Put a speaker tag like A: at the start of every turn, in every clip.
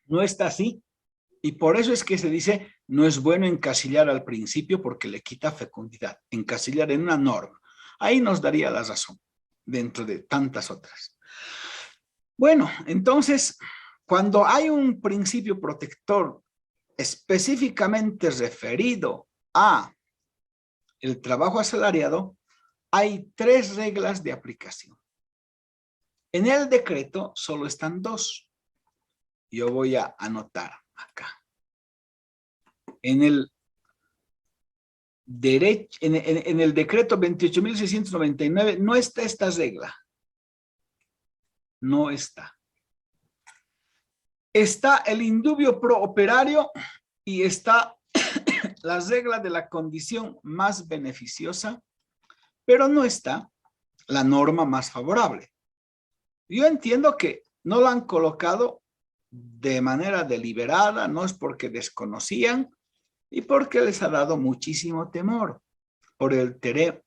A: No está así. Y por eso es que se dice, no es bueno encasillar al principio porque le quita fecundidad. Encasillar en una norma. Ahí nos daría la razón, dentro de tantas otras. Bueno, entonces, cuando hay un principio protector específicamente referido a el trabajo asalariado, hay 3 reglas de aplicación. En el decreto solo están 2. Yo voy a anotar acá. En el decreto 28.699 no está esta regla. No está. Está el indubio pro operario y está la regla de la condición más beneficiosa, pero no está la norma más favorable. Yo entiendo que no la han colocado de manera deliberada, no es porque desconocían y porque les ha dado muchísimo temor por el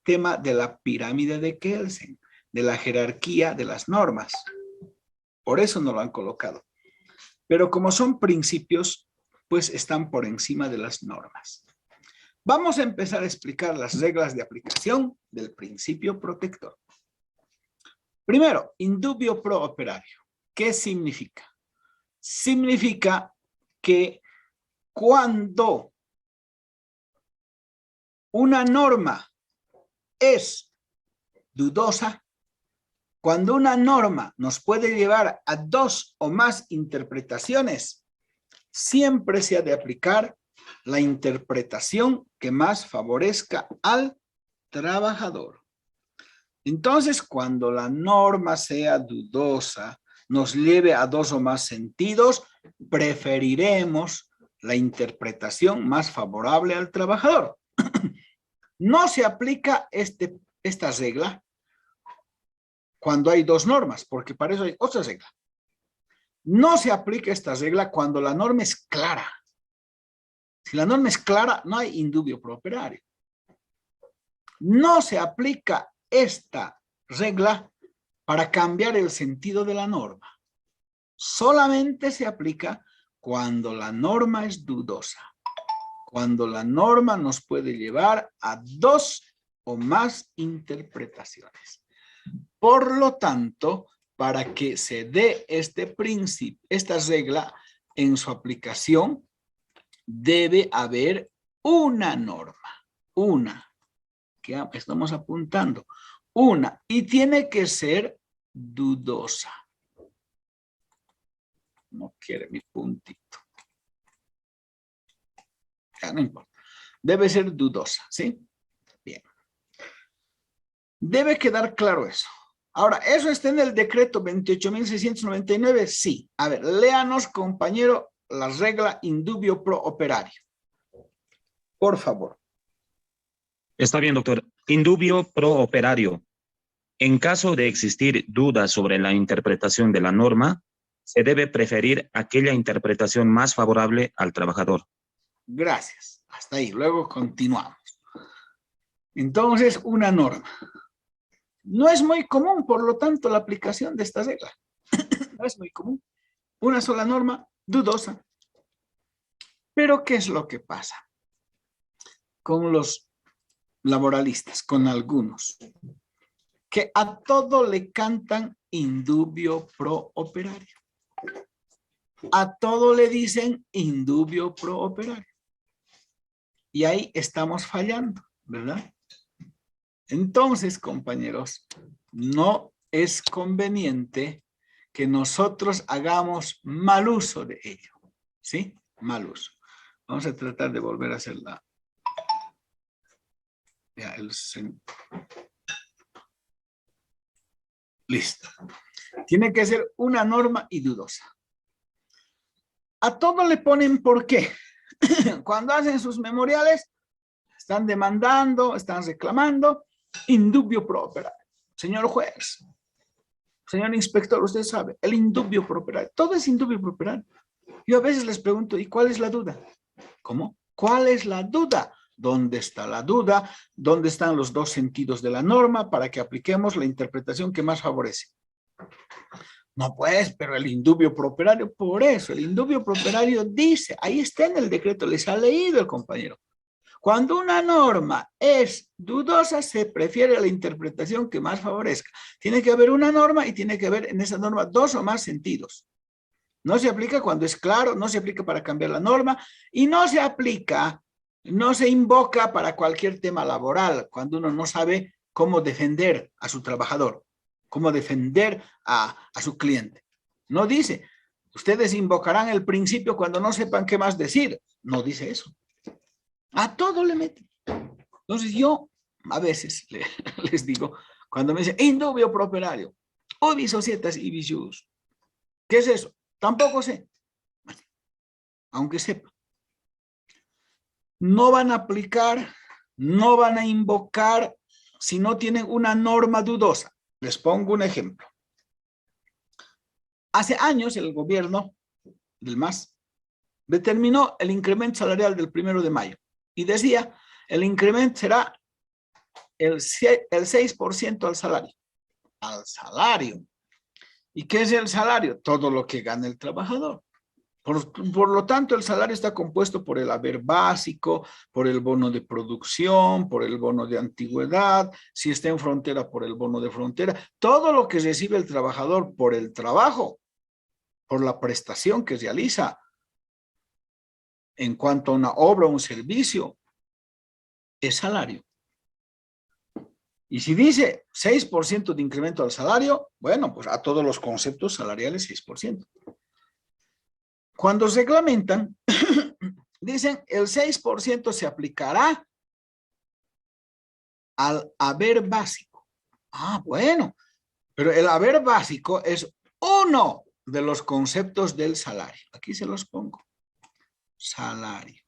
A: tema de la pirámide de Kelsen, de la jerarquía de las normas. Por eso no lo han colocado. Pero como son principios, pues están por encima de las normas. Vamos a empezar a explicar las reglas de aplicación del principio protector. Primero, indubio pro operario. ¿Qué significa? Significa que cuando una norma es dudosa, cuando una norma nos puede llevar a 2 o más interpretaciones, siempre se ha de aplicar la interpretación que más favorezca al trabajador. Entonces, cuando la norma sea dudosa, nos lleve a 2 o más sentidos, preferiremos la interpretación más favorable al trabajador. No se aplica esta regla cuando hay 2 normas, porque para eso hay otra regla. No se aplica esta regla cuando la norma es clara. Si la norma es clara, no hay indubio pro operario. No se aplica esta regla para cambiar el sentido de la norma. Solamente se aplica cuando la norma es dudosa. Cuando la norma nos puede llevar a 2 o más interpretaciones. Por lo tanto, para que se dé este principio, esta regla en su aplicación, debe haber una norma, una, que estamos apuntando, una, y tiene que ser dudosa. No quiere mi puntito. Ya no importa. Debe ser dudosa, ¿sí? Bien. Debe quedar claro eso. Ahora, ¿eso está en el decreto 28.699? Sí. A ver, léanos, compañero, la regla indubio pro operario. Por favor.
B: Está bien, doctor. Indubio pro operario. En caso de existir dudas sobre la interpretación de la norma, se debe preferir aquella interpretación más favorable al trabajador.
A: Gracias. Hasta ahí. Luego continuamos. Entonces, una norma. No es muy común, por lo tanto, la aplicación de esta regla. No es muy común. Una sola norma, dudosa. Pero, ¿qué es lo que pasa con los laboralistas, con algunos? Que a todo le cantan indubio pro operario. A todo le dicen indubio pro operario. Y ahí estamos fallando, ¿verdad? Entonces, compañeros, no es conveniente que nosotros hagamos mal uso de ello, ¿sí? Mal uso. Vamos a tratar de volver a hacerla. Ya, listo. Tiene que ser una norma y dudosa. A todo le ponen por qué. Cuando hacen sus memoriales, están demandando, están reclamando, indubio pro operario. Señor juez, señor inspector, usted sabe, el indubio pro operario. Todo es indubio pro operario. Yo a veces les pregunto, ¿y cuál es la duda? ¿Cómo? ¿Cuál es la duda? ¿Dónde está la duda? ¿Dónde están los 2 sentidos de la norma para que apliquemos la interpretación que más favorece? No, pues, pero el indubio pro operario, por eso, el indubio pro operario dice, ahí está en el decreto, les ha leído el compañero. Cuando una norma es dudosa, se prefiere la interpretación que más favorezca. Tiene que haber una norma y tiene que haber en esa norma dos o más sentidos. No se aplica cuando es claro, no se aplica para cambiar la norma y no se aplica, no se invoca para cualquier tema laboral, cuando uno no sabe cómo defender a su trabajador, cómo defender a su cliente. No dice, ustedes invocarán el principio cuando no sepan qué más decir. No dice eso. A todo le meten. Entonces yo a veces les digo, cuando me dicen indubio pro operario, ubi societas ibi jus, ¿qué es eso? Tampoco sé, aunque sepa. No van a aplicar, no van a invocar si no tienen una norma dudosa. Les pongo un ejemplo. Hace años el gobierno del MAS determinó el incremento salarial del 1 de mayo y decía, el incremento será el 6% al salario. Al salario. ¿Y qué es el salario? Todo lo que gana el trabajador. Por lo tanto, el salario está compuesto por el haber básico, por el bono de producción, por el bono de antigüedad, si está en frontera, por el bono de frontera. Todo lo que recibe el trabajador por el trabajo, por la prestación que realiza en cuanto a una obra o un servicio, es salario. Y si dice 6% de incremento al salario, bueno, pues a todos los conceptos salariales 6%. Cuando reglamentan, dicen el 6% se aplicará al haber básico. Ah, bueno, pero el haber básico es uno de los conceptos del salario. Aquí se los pongo. Salario.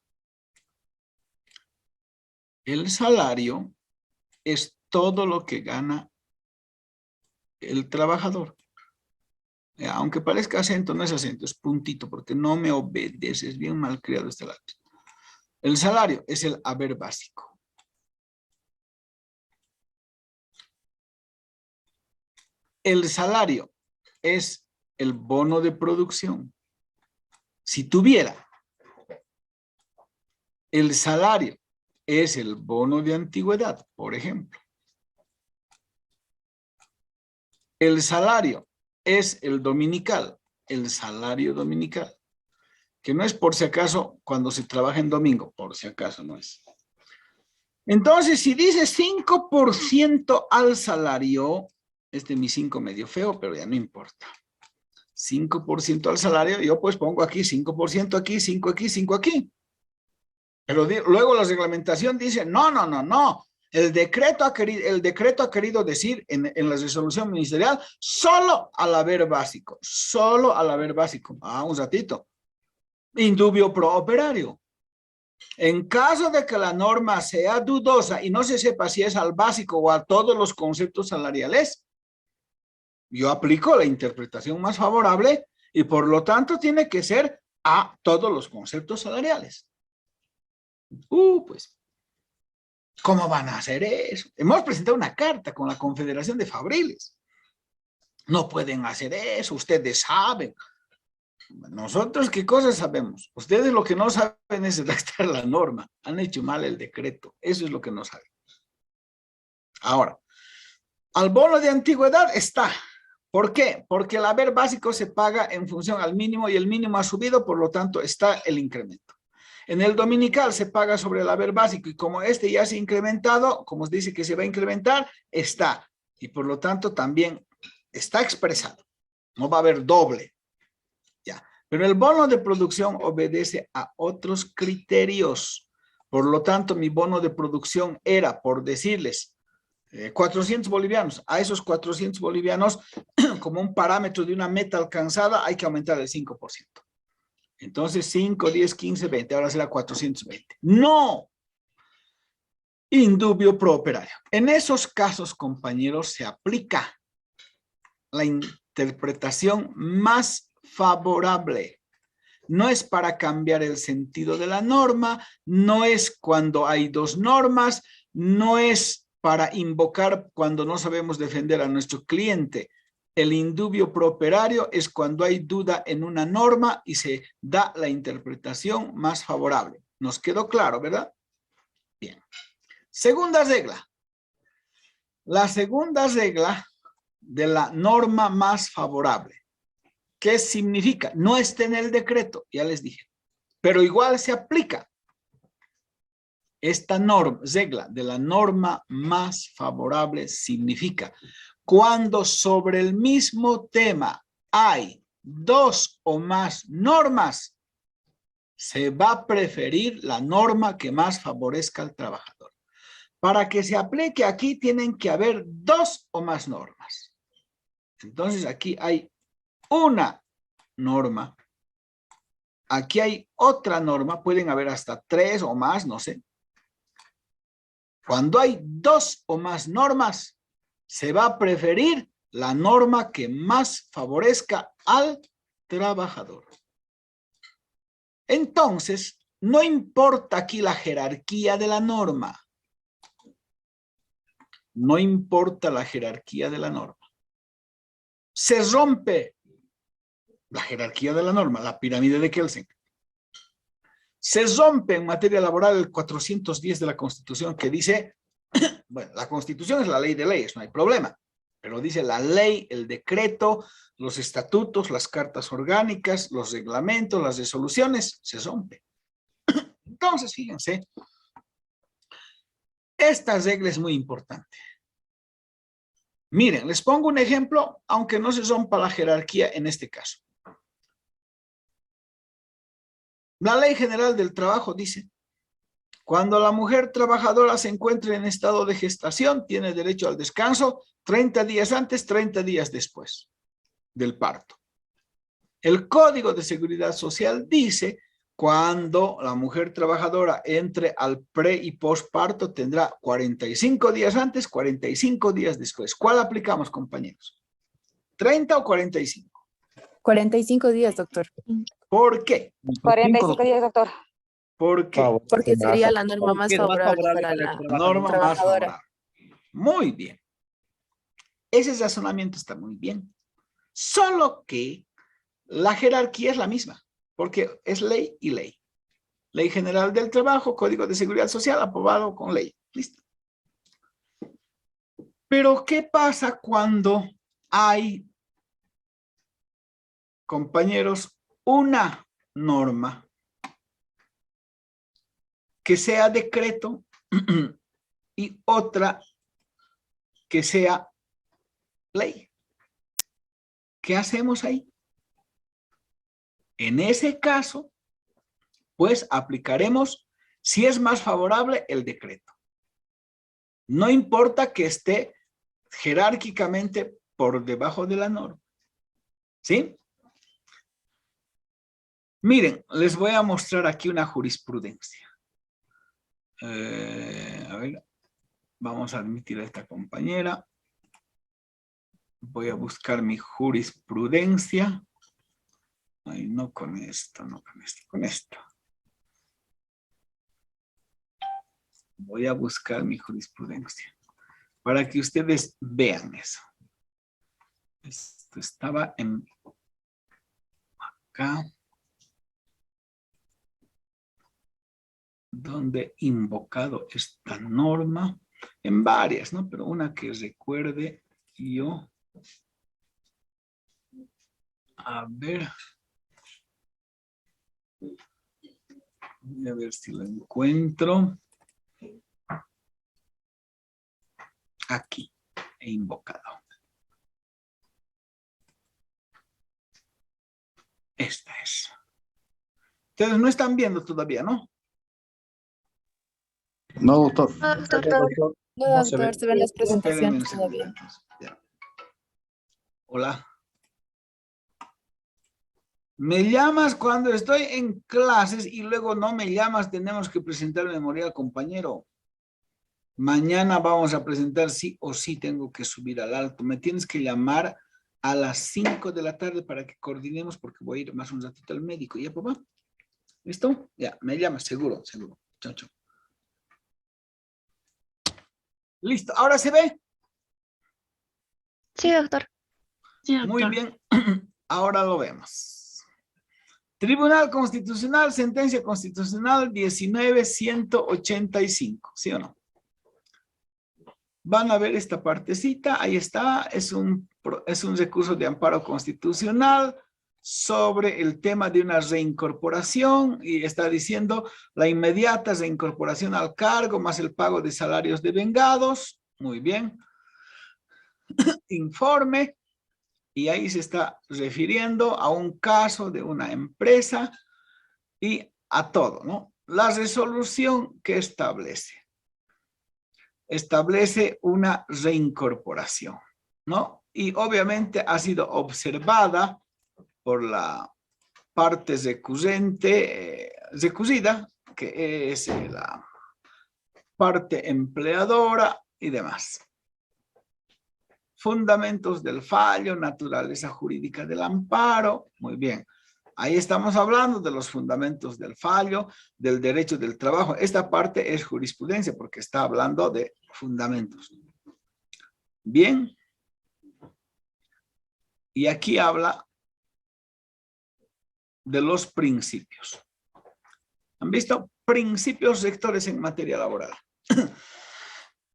A: El salario es todo lo que gana el trabajador. Aunque parezca acento, no es acento, es puntito, porque no me obedece, es bien mal creado este lápiz. El salario es el haber básico. El salario es el bono de producción. Si tuviera, el salario es el bono de antigüedad, por ejemplo. El salario es el dominical, el salario dominical, que no es por si acaso cuando se trabaja en domingo, por si acaso no es. Entonces, si dice 5% al salario, mi 5 medio feo, pero ya no importa. 5% al salario, yo pues pongo aquí 5% aquí, 5 aquí, 5 aquí. Pero luego la reglamentación dice, no. El decreto ha querido decir en la resolución ministerial solo al haber básico, solo al haber básico. Ah, un ratito. Indubio pro operario. En caso de que la norma sea dudosa y no se sepa si es al básico o a todos los conceptos salariales, yo aplico la interpretación más favorable y por lo tanto tiene que ser a todos los conceptos salariales. Pues, ¿cómo van a hacer eso? Hemos presentado una carta con la Confederación de Fabriles. No pueden hacer eso, ustedes saben. Nosotros, ¿qué cosas sabemos? Ustedes lo que no saben es redactar la norma. Han hecho mal el decreto. Eso es lo que no saben. Ahora, al bono de antigüedad está. ¿Por qué? Porque el haber básico se paga en función al mínimo y el mínimo ha subido, por lo tanto está el incremento. En el dominical se paga sobre el haber básico y como ya se ha incrementado, como dice que se va a incrementar, está. Y por lo tanto también está expresado. No va a haber doble. Ya. Pero el bono de producción obedece a otros criterios. Por lo tanto, mi bono de producción era, por decirles, 400 bolivianos. A esos 400 bolivianos, como un parámetro de una meta alcanzada, hay que aumentar el 5%. Entonces, 5, 10, 15, 20. Ahora será 420. ¡No! Indubio pro operario. En esos casos, compañeros, se aplica la interpretación más favorable. No es para cambiar el sentido de la norma, no es cuando hay dos normas, no es para invocar cuando no sabemos defender a nuestro cliente. El indubio prooperario es cuando hay duda en una norma y se da la interpretación más favorable. ¿Nos quedó claro, verdad? Bien. Segunda regla. La segunda regla de la norma más favorable. ¿Qué significa? No está en el decreto, ya les dije, pero igual se aplica. Esta regla de la norma más favorable significa cuando sobre el mismo tema hay dos o más normas, se va a preferir la norma que más favorezca al trabajador. Para que se aplique aquí tienen que haber dos o más normas. Entonces aquí hay una norma. Aquí hay otra norma, pueden haber hasta tres o más, no sé. Cuando hay dos o más normas, se va a preferir la norma que más favorezca al trabajador. Entonces, no importa aquí la jerarquía de la norma. No importa la jerarquía de la norma. Se rompe la jerarquía de la norma, la pirámide de Kelsen. Se rompe en materia laboral el 410 de la Constitución que dice, bueno, la Constitución es la ley de leyes, no hay problema, pero dice la ley, el decreto, los estatutos, las cartas orgánicas, los reglamentos, las resoluciones, se rompe. Entonces, fíjense, esta regla es muy importante. Miren, les pongo un ejemplo, aunque no se rompa la jerarquía en este caso. La Ley General del Trabajo dice, cuando la mujer trabajadora se encuentre en estado de gestación, tiene derecho al descanso 30 días antes, 30 días después del parto. El Código de Seguridad Social dice, cuando la mujer trabajadora entre al pre y postparto, tendrá 45 días antes, 45 días después. ¿Cuál aplicamos, compañeros? ¿30 o 45?
C: 45 días, doctor.
A: ¿Por qué?
D: 45 días, doctor.
A: ¿Por qué?
C: Porque sería la norma más favorable para
E: el
C: la
A: Norma más
C: trabajadora.
A: favorable. Muy bien. Ese razonamiento está muy bien. Solo que la jerarquía es la misma, porque es ley y ley. Ley General del Trabajo, Código de Seguridad Social, aprobado con ley. Listo. Pero, ¿qué pasa cuando hay, compañeros, una norma que sea decreto y otra que sea ley? ¿Qué hacemos ahí? En ese caso, pues aplicaremos, si es más favorable, el decreto. No importa que esté jerárquicamente por debajo de la norma. ¿Sí? Miren, les voy a mostrar aquí una jurisprudencia. A ver, vamos a admitir a esta compañera. Voy a buscar mi jurisprudencia. Ay, no con esto, no con esto, con esto. Voy a buscar mi jurisprudencia para que ustedes vean eso. Esto estaba en acá, donde he invocado esta norma, en varias, ¿no? Pero una que recuerde yo. A ver. Voy a ver si lo encuentro. Aquí he invocado. Esta es. Ustedes no están viendo todavía, ¿no?
E: No, doctor.
C: No, doctor, se ven las
A: Espérenme un
C: presentaciones
A: segundo,
C: todavía.
A: entonces. Ya. Hola. Me llamas cuando estoy en clases y luego no me llamas, tenemos que presentar memorial, compañero. Mañana vamos a presentar sí o sí, tengo que subir al alto. Me tienes que llamar a las 5 de la tarde para que coordinemos porque voy a ir más un ratito al médico. ¿Ya, papá? ¿Listo? Ya, me llamas, seguro, seguro. Chao, chao. Listo, ¿ahora se ve?
D: Sí, doctor. Sí,
A: Muy
D: doctor.
A: bien, ahora lo vemos. Tribunal Constitucional, sentencia constitucional 19.185, ¿sí o no? Van a ver esta partecita, ahí está, es un recurso de amparo constitucional sobre el tema de una reincorporación y está diciendo la inmediata reincorporación al cargo más el pago de salarios devengados. Muy bien. Informe. Y ahí se está refiriendo a un caso de una empresa y a todo, ¿no? La resolución que establece una reincorporación, ¿no? Y obviamente ha sido observada por la parte recurrida, que es la parte empleadora y demás. Fundamentos del fallo, naturaleza jurídica del amparo, muy bien. Ahí estamos hablando de los fundamentos del fallo, del derecho del trabajo. Esta parte es jurisprudencia porque está hablando de fundamentos. Bien. Y aquí habla de los principios. ¿Han visto? Principios rectores en materia laboral.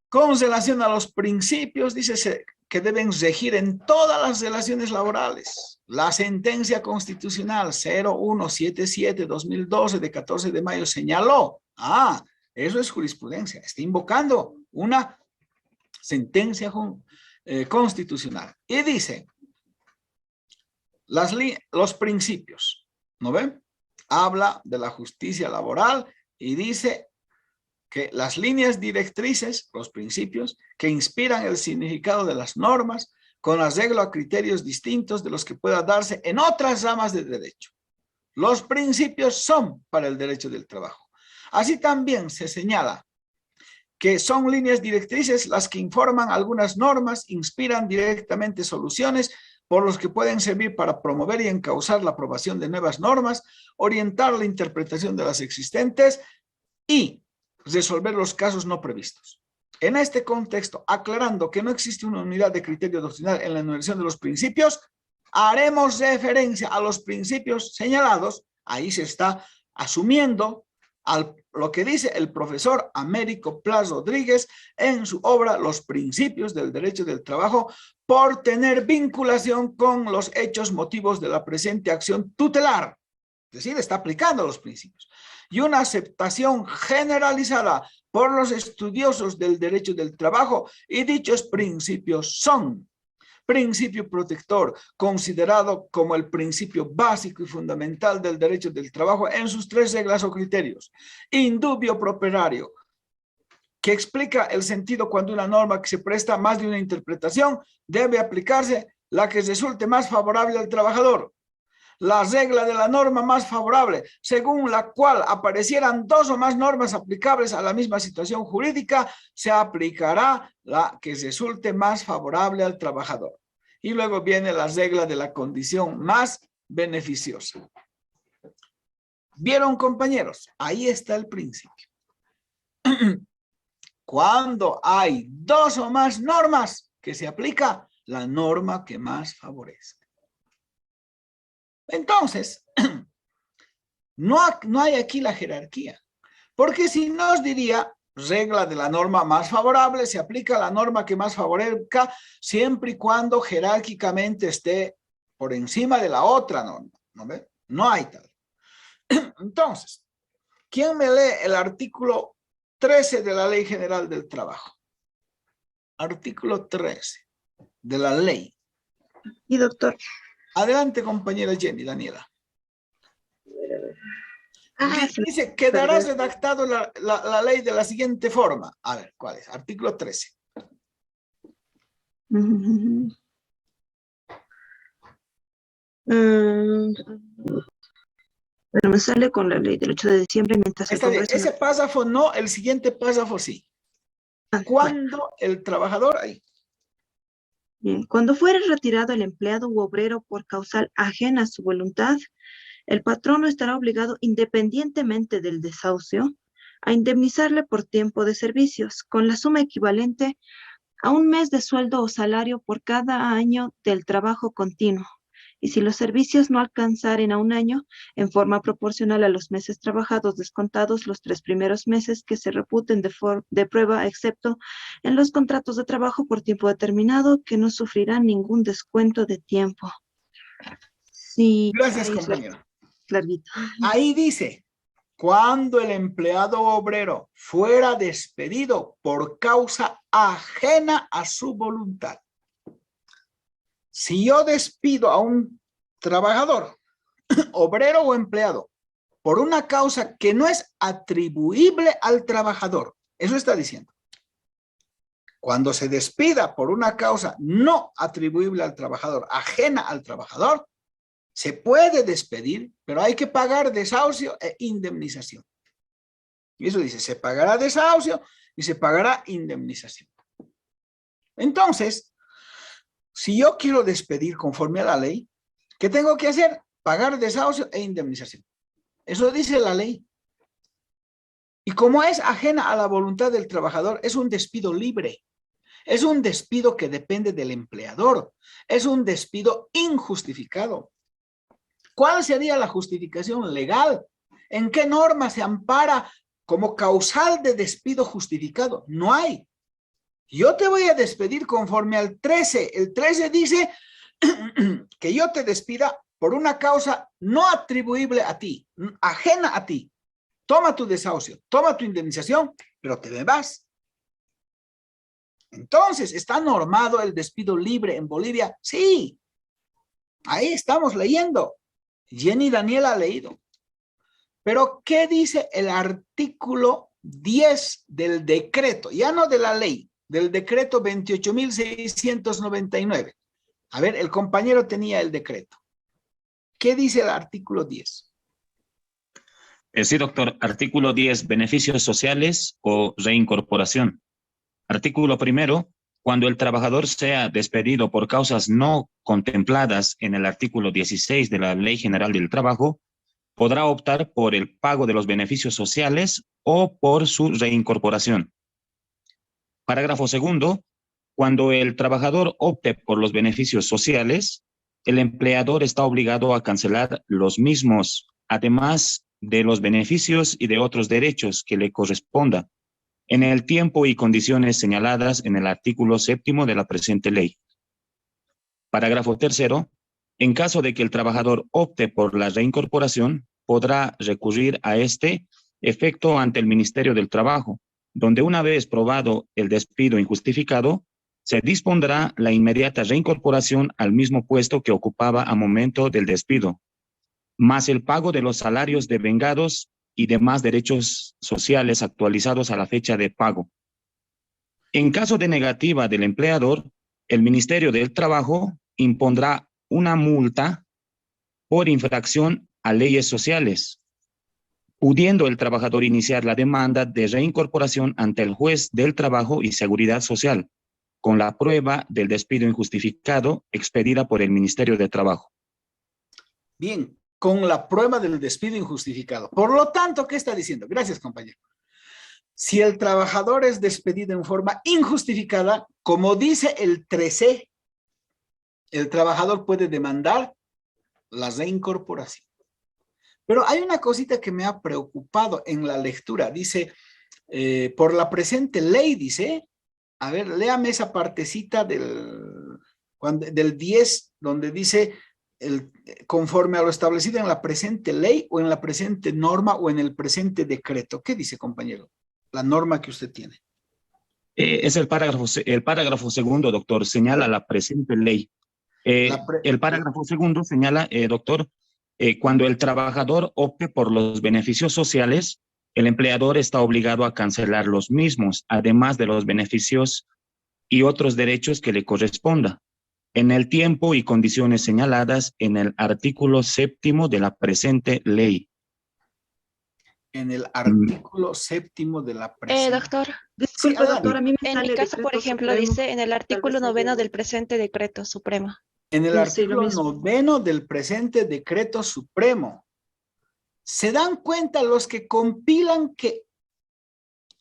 A: Con relación a los principios, dice que deben regir en todas las relaciones laborales. La sentencia constitucional 0177-2012 de 14 de mayo señaló, eso es jurisprudencia, está invocando una sentencia constitucional. Y dice, los principios, ¿no ven? Habla de la justicia laboral y dice que las líneas directrices, los principios, que inspiran el significado de las normas, con arreglo a criterios distintos de los que pueda darse en otras ramas de derecho. Los principios son para el derecho del trabajo. Así también se señala que son líneas directrices las que informan algunas normas, inspiran directamente soluciones por los que pueden servir para promover y encauzar la aprobación de nuevas normas, orientar la interpretación de las existentes y resolver los casos no previstos. En este contexto, aclarando que no existe una unidad de criterio doctrinal en la enumeración de los principios, haremos referencia a los principios señalados. Ahí se está asumiendo lo que dice el profesor Américo Plas Rodríguez en su obra Los Principios del Derecho del Trabajo, por tener vinculación con los hechos motivos de la presente acción tutelar. Es decir, está aplicando los principios. Y una aceptación generalizada por los estudiosos del derecho del trabajo, y dichos principios son: principio protector, considerado como el principio básico y fundamental del derecho del trabajo en sus 3 reglas o criterios. Indubio pro operario, que explica el sentido cuando una norma que se presta más de una interpretación debe aplicarse la que resulte más favorable al trabajador. La regla de la norma más favorable, según la cual aparecieran 2 o más normas aplicables a la misma situación jurídica, se aplicará la que resulte más favorable al trabajador. Y luego viene la regla de la condición más beneficiosa. ¿Vieron, compañeros? Ahí está el principio. Cuando hay 2 o más normas, que se aplica la norma que más favorezca. Entonces, no hay aquí la jerarquía, porque si nos diría regla de la norma más favorable, se aplica la norma que más favorezca siempre y cuando jerárquicamente esté por encima de la otra norma, ¿no ve? No hay tal. Entonces, ¿quién me lee el artículo 13 de la Ley General del Trabajo? Artículo 13 de la ley.
D: Y doctor.
A: Adelante, compañera Jenny, Daniela.
D: Ah,
A: Dice, quedará redactado la ley de la siguiente forma. A ver, ¿cuál es? Artículo 13.
D: Pero me sale con la ley del 8 de diciembre mientras
A: Está bien, ese párrafo no, el siguiente párrafo sí. Cuando el trabajador ahí.
D: Bien. Cuando fuere retirado el empleado u obrero por causal ajena a su voluntad, el patrono estará obligado, independientemente del desahucio, a indemnizarle por tiempo de servicios, con la suma equivalente a un mes de sueldo o salario por cada año del trabajo continuo. Y si los servicios no alcanzaren a un año, en forma proporcional a los meses trabajados, descontados los 3 primeros meses que se reputen de prueba, excepto en los contratos de trabajo por tiempo determinado, que no sufrirán ningún descuento de tiempo. Sí,
A: Gracias,
D: ahí
A: compañero.
D: clarito.
A: Ahí dice, cuando el empleado obrero fuera despedido por causa ajena a su voluntad. Si yo despido a un trabajador, obrero o empleado, por una causa que no es atribuible al trabajador, eso está diciendo. Cuando se despida por una causa no atribuible al trabajador, ajena al trabajador, se puede despedir, pero hay que pagar desahucio e indemnización. Y eso dice, se pagará desahucio y se pagará indemnización. Entonces, si yo quiero despedir conforme a la ley, ¿qué tengo que hacer? Pagar desahucio e indemnización. Eso dice la ley. Y como es ajena a la voluntad del trabajador, es un despido libre. Es un despido que depende del empleador. Es un despido injustificado. ¿Cuál sería la justificación legal? ¿En qué norma se ampara como causal de despido justificado? No hay. Yo te voy a despedir conforme al 13. El 13 dice que yo te despida por una causa no atribuible a ti, ajena a ti. Toma tu desahucio, toma tu indemnización, pero te me vas. Entonces, ¿está normado el despido libre en Bolivia? Sí. Ahí estamos leyendo. Jenny Daniel ha leído. Pero, ¿qué dice el artículo 10 del decreto? Ya no de la ley, del decreto 28.699. A ver, el compañero tenía el decreto. ¿Qué dice el artículo 10?
B: Sí, doctor. Artículo 10, beneficios sociales o reincorporación. Artículo 1, cuando el trabajador sea despedido por causas no contempladas en el artículo 16 de la Ley General del Trabajo, podrá optar por el pago de los beneficios sociales o por su reincorporación. Parágrafo 2, cuando el trabajador opte por los beneficios sociales, el empleador está obligado a cancelar los mismos, además de los beneficios y de otros derechos que le corresponda, en el tiempo y condiciones señaladas en el artículo 7 de la presente ley. Parágrafo 3, en caso de que el trabajador opte por la reincorporación, podrá recurrir a este efecto ante el Ministerio del Trabajo, donde una vez probado el despido injustificado, se dispondrá la inmediata reincorporación al mismo puesto que ocupaba a momento del despido, más el pago de los salarios devengados y demás derechos sociales actualizados a la fecha de pago. En caso de negativa del empleador, el Ministerio del Trabajo impondrá una multa por infracción a leyes sociales, pudiendo el trabajador iniciar la demanda de reincorporación ante el juez del Trabajo y Seguridad Social, con la prueba del despido injustificado expedida por el Ministerio de Trabajo.
A: Bien, con la prueba del despido injustificado. Por lo tanto, ¿qué está diciendo? Gracias, compañero. Si el trabajador es despedido en forma injustificada, como dice el 13, el trabajador puede demandar la reincorporación. Pero hay una cosita que me ha preocupado en la lectura. Dice, por la presente ley, dice, a ver, léame esa partecita del 10, donde dice, conforme a lo establecido en la presente ley o en la presente norma o en el presente decreto. ¿Qué dice, compañero? La norma que usted tiene.
B: Es el parágrafo segundo, doctor, señala la presente ley. El parágrafo segundo señala, doctor, cuando el trabajador opte por los beneficios sociales, el empleador está obligado a cancelar los mismos, además de los beneficios y otros derechos que le corresponda, en el tiempo y condiciones señaladas en el artículo 7 de la presente ley.
A: En el artículo 7 de la presente.
E: Doctor,
D: Disculpe, doctor, a mí me
E: en
D: sale
E: mi caso, por
D: decreto
E: ejemplo,
D: supremo.
E: dice en el artículo 9 del presente decreto supremo.
A: En el
D: Sí,
A: artículo
D: lo mismo.
A: 9 del presente decreto supremo. ¿Se dan cuenta los que compilan que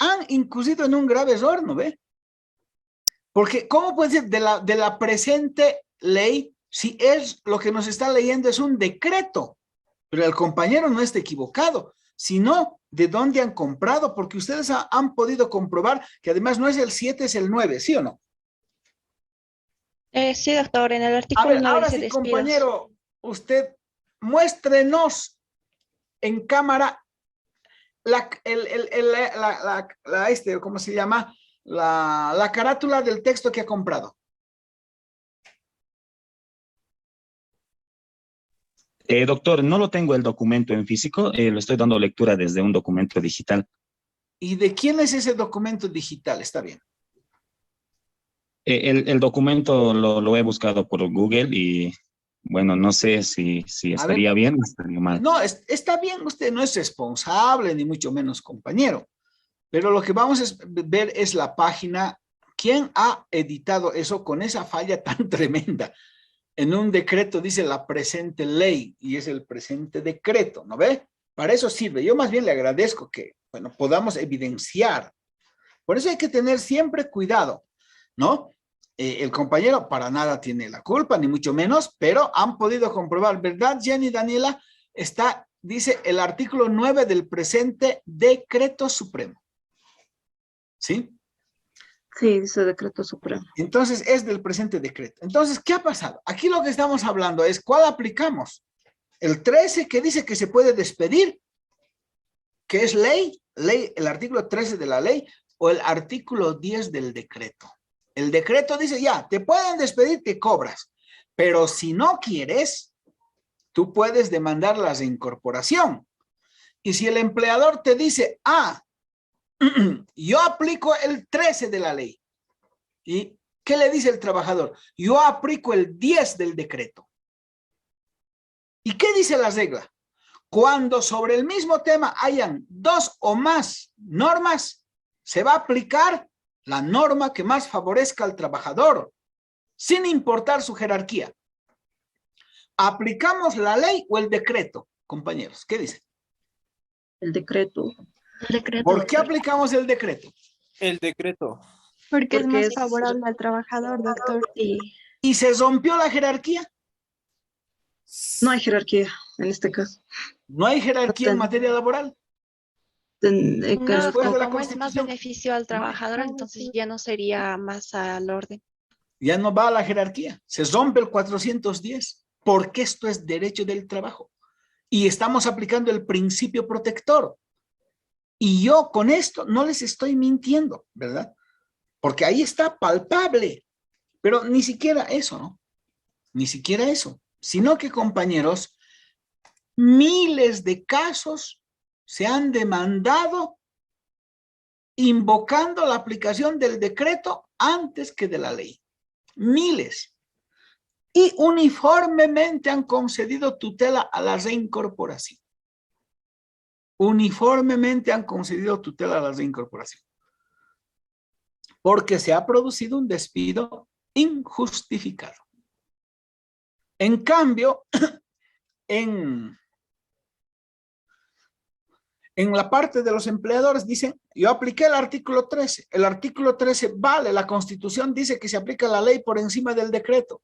A: han incurrido en un grave error, no ve? Porque, ¿cómo puede ser de la presente ley si es lo que nos está leyendo es un decreto? Pero el compañero no está equivocado, sino de dónde han comprado, porque ustedes han podido comprobar que además no es el 7, es el 9, ¿sí o no?
E: Sí, doctor, en el
A: A
E: artículo
A: ver,
E: 9
A: ahora
E: dice
A: sí,
E: despidos.
A: compañero, usted muéstrenos en cámara ¿cómo se llama? La carátula del texto que ha comprado.
B: Doctor, no lo tengo el documento en físico, lo estoy dando lectura desde un documento digital.
A: ¿Y de quién es ese documento digital? Está bien.
B: El documento lo he buscado por Google y, bueno, no sé si
A: A ver,
B: estaría bien o estaría mal.
A: no, está bien, usted no es responsable, ni mucho menos compañero. Pero lo que vamos a ver es la página. ¿Quién ha editado eso con esa falla tan tremenda? En un decreto dice la presente ley y es el presente decreto, ¿no ve? Para eso sirve. Yo más bien le agradezco que, bueno, podamos evidenciar. Por eso hay que tener siempre cuidado, ¿no? El compañero para nada tiene la culpa, ni mucho menos, pero han podido comprobar, ¿verdad, Jenny, Daniela? Dice el artículo 9 del presente decreto supremo. ¿Sí?
D: Sí, dice decreto supremo.
A: Entonces es del presente decreto. Entonces, ¿qué ha pasado? Aquí lo que estamos hablando es ¿cuál aplicamos? El 13 que dice que se puede despedir, que es ley, el artículo 13 de la ley, o el artículo 10 del decreto. El decreto dice ya, te pueden despedir, te cobras, pero si no quieres, tú puedes demandar la reincorporación. Y si el empleador te dice, yo aplico el 13 de la ley, ¿y qué le dice el trabajador? Yo aplico el 10 del decreto. ¿Y qué dice la regla? Cuando sobre el mismo tema hayan dos o más normas, se va a aplicar la norma que más favorezca al trabajador, sin importar su jerarquía. ¿Aplicamos la ley o el decreto, compañeros? ¿Qué dicen?
D: El decreto.
A: ¿Por qué aplicamos el decreto?
F: El decreto.
E: Porque es más
D: es
E: favorable al trabajador, doctor.
A: ¿Y se rompió la jerarquía?
D: No hay jerarquía en este caso.
A: ¿No hay jerarquía en materia laboral?
E: No,
A: Después de la
E: como es más
A: Constitución.
E: beneficio al trabajador, entonces ya no sería más al orden.
A: Ya no va a la jerarquía, se rompe el 410, porque esto es derecho del trabajo. Y estamos aplicando el principio protector. Y yo con esto no les estoy mintiendo, ¿verdad? Porque ahí está palpable. Pero ni siquiera eso, ¿no? Ni siquiera eso. Sino que, compañeros, miles de casos se han demandado invocando la aplicación del decreto antes que de la ley. Miles. Y uniformemente han concedido tutela a la reincorporación. Uniformemente han concedido tutela a la reincorporación. Porque se ha producido un despido injustificado. En cambio, en la parte de los empleadores dicen, yo apliqué el artículo 13. El artículo 13 vale, la Constitución dice que se aplica la ley por encima del decreto.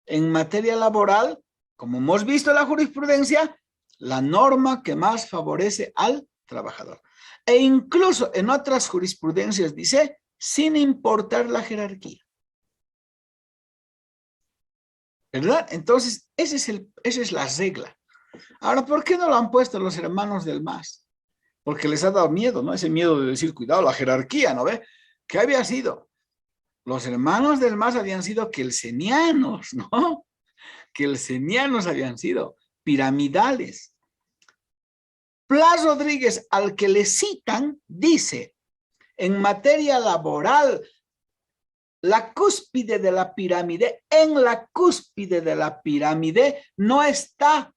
A: En materia laboral, como hemos visto en la jurisprudencia, la norma que más favorece al trabajador. E incluso en otras jurisprudencias dice, sin importar la jerarquía. ¿Verdad? Entonces, esa es la regla. Ahora, ¿por qué no lo han puesto los hermanos del MAS? Porque les ha dado miedo, ¿no? Ese miedo de decir, cuidado, la jerarquía, ¿no ve? ¿Qué había sido? Los hermanos del MAS habían sido kelsenianos, ¿no? Kelsenianos habían sido piramidales. Plas Rodríguez, al que le citan, dice, en materia laboral, la cúspide de la pirámide, en la cúspide de la pirámide no está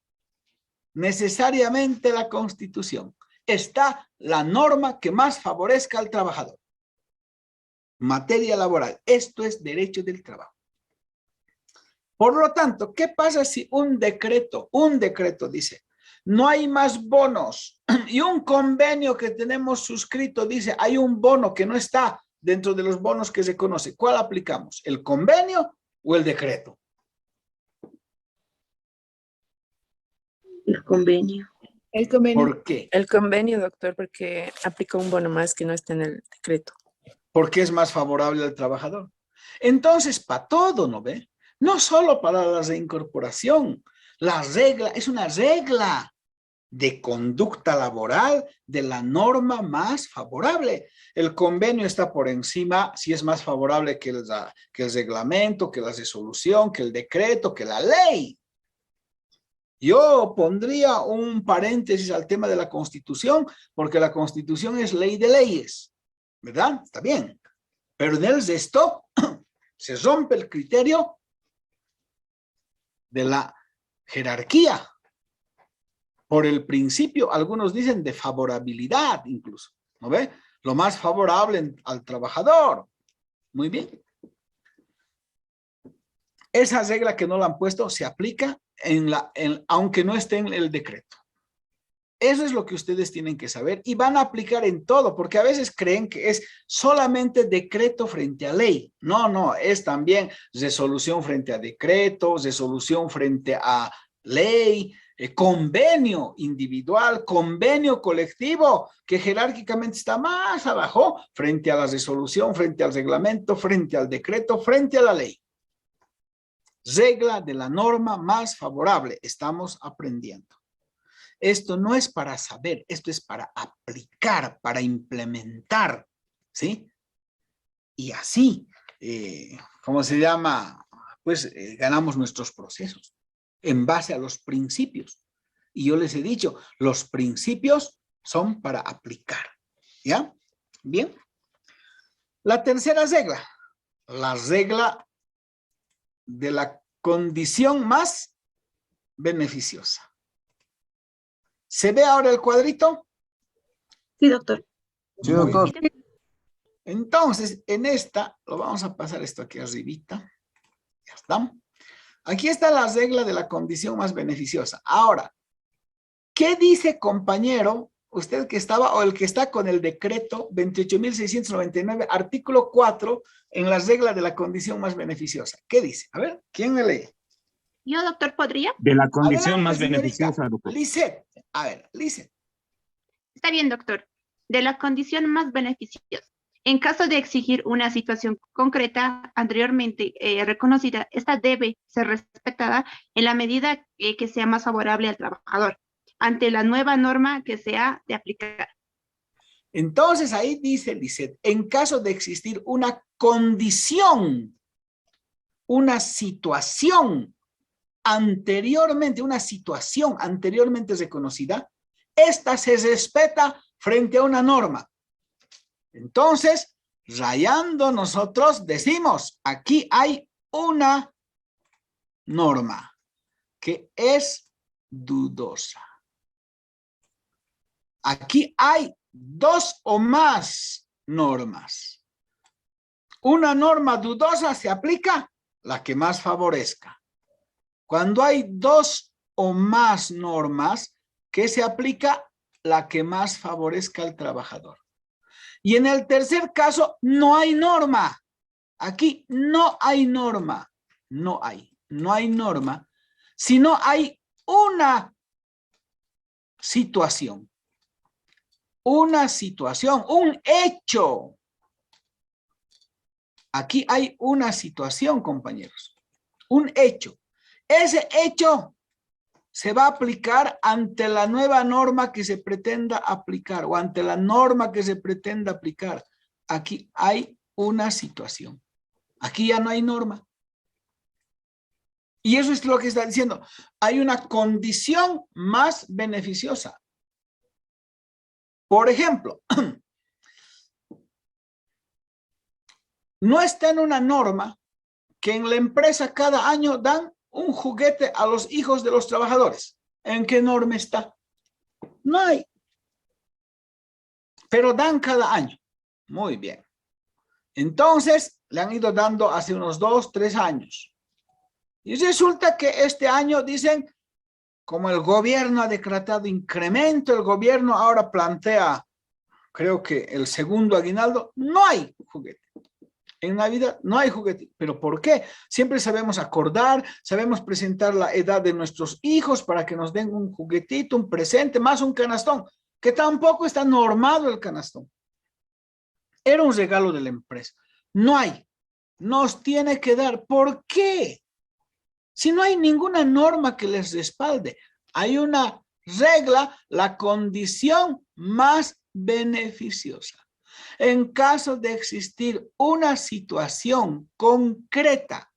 A: necesariamente la Constitución. Está la norma que más favorezca al trabajador. Materia laboral. Esto es derecho del trabajo. Por lo tanto, ¿qué pasa si un decreto dice, no hay más bonos y un convenio que tenemos suscrito dice, hay un bono que no está dentro de los bonos que se conoce, ¿cuál aplicamos? ¿El convenio o el decreto?
D: El convenio.
C: El convenio.
A: ¿Por qué?
C: El convenio, doctor, porque aplica un bono más que no está en el decreto.
A: Porque es más favorable al trabajador. Entonces, para todo, ¿no ve? No solo para la reincorporación. La regla es una regla de conducta laboral de la norma más favorable. El convenio está por encima, si es más favorable que el reglamento, que la resolución, que el decreto, que la ley. Yo pondría un paréntesis al tema de la Constitución, porque la Constitución es ley de leyes, ¿verdad? Está bien. Pero en el resto se rompe el criterio de la jerarquía. Por el principio, algunos dicen de favorabilidad incluso, ¿no ve? Lo más favorable al trabajador. Muy bien. Esa regla que no la han puesto se aplica aunque no esté en el decreto. Eso es lo que ustedes tienen que saber y van a aplicar en todo, porque a veces creen que es solamente decreto frente a ley. No, no, es también resolución frente a decreto, resolución frente a ley, convenio individual, convenio colectivo, que jerárquicamente está más abajo, frente a la resolución, frente al reglamento, frente al decreto, frente a la ley. Regla de la norma más favorable, estamos aprendiendo. Esto no es para saber, esto es para aplicar, para implementar, ¿sí? Y así, ¿cómo se llama? Pues ganamos nuestros procesos en base a los principios. Y yo les he dicho, los principios son para aplicar, ¿ya? Bien. La tercera regla, la regla de la condición más beneficiosa. ¿Se ve ahora el cuadrito?
D: Sí, doctor.
A: Sí, doctor. Entonces, en esta, lo vamos a pasar esto aquí arribita. Ya está. Aquí está la regla de la condición más beneficiosa. Ahora, ¿qué dice, compañero? Usted que estaba, o el que está con el decreto 28.699, artículo 4, en la regla de la condición más beneficiosa. ¿Qué dice? A ver, ¿quién me lee?
E: Yo, doctor, ¿podría?
B: De la condición
A: Adelante,
B: más
A: señorita.
B: beneficiosa, doctor.
A: Lisset. A ver, Lisset.
E: Está bien, doctor. De la condición más beneficiosa. En caso de exigir una situación concreta anteriormente reconocida, esta debe ser respetada en la medida que sea más favorable al trabajador, ante la nueva norma que se ha de aplicar.
A: Entonces ahí dice Lisset, en caso de existir una condición, una situación anteriormente, una situación anteriormente reconocida, esta se respeta frente a una norma. Entonces, rayando nosotros decimos, aquí hay una norma que es dudosa. Aquí hay dos o más normas. Una norma dudosa se aplica la que más favorezca. Cuando hay dos o más normas, ¿qué se aplica? La que más favorezca al trabajador. Y en el tercer caso, no hay norma. Aquí no hay norma. No hay norma, sino hay una situación. Una situación, un hecho. Aquí hay una situación, compañeros. Un hecho. Ese hecho se va a aplicar ante la nueva norma que se pretenda aplicar o ante la norma que se pretenda aplicar. Aquí hay una situación. Aquí ya no hay norma. Y eso es lo que está diciendo. Hay una condición más beneficiosa. Por ejemplo, no está en una norma que en la empresa cada año dan un juguete a los hijos de los trabajadores. ¿En qué norma está? No hay. Pero dan cada año. Muy bien. Entonces, le han ido dando hace unos 2, 3 años. Y resulta que este año dicen, como el gobierno ha decretado incremento, el gobierno ahora plantea creo que el segundo aguinaldo, no hay juguete. En Navidad no hay juguete. ¿Pero por qué? Siempre sabemos acordar, sabemos presentar la edad de nuestros hijos para que nos den un juguetito, un presente, más un canastón, que tampoco está normado el canastón. Era un regalo de la empresa. No hay. Nos tiene que dar. ¿Por qué? Si no hay ninguna norma que les respalde, hay una regla, la condición más beneficiosa. En caso de existir una situación concreta,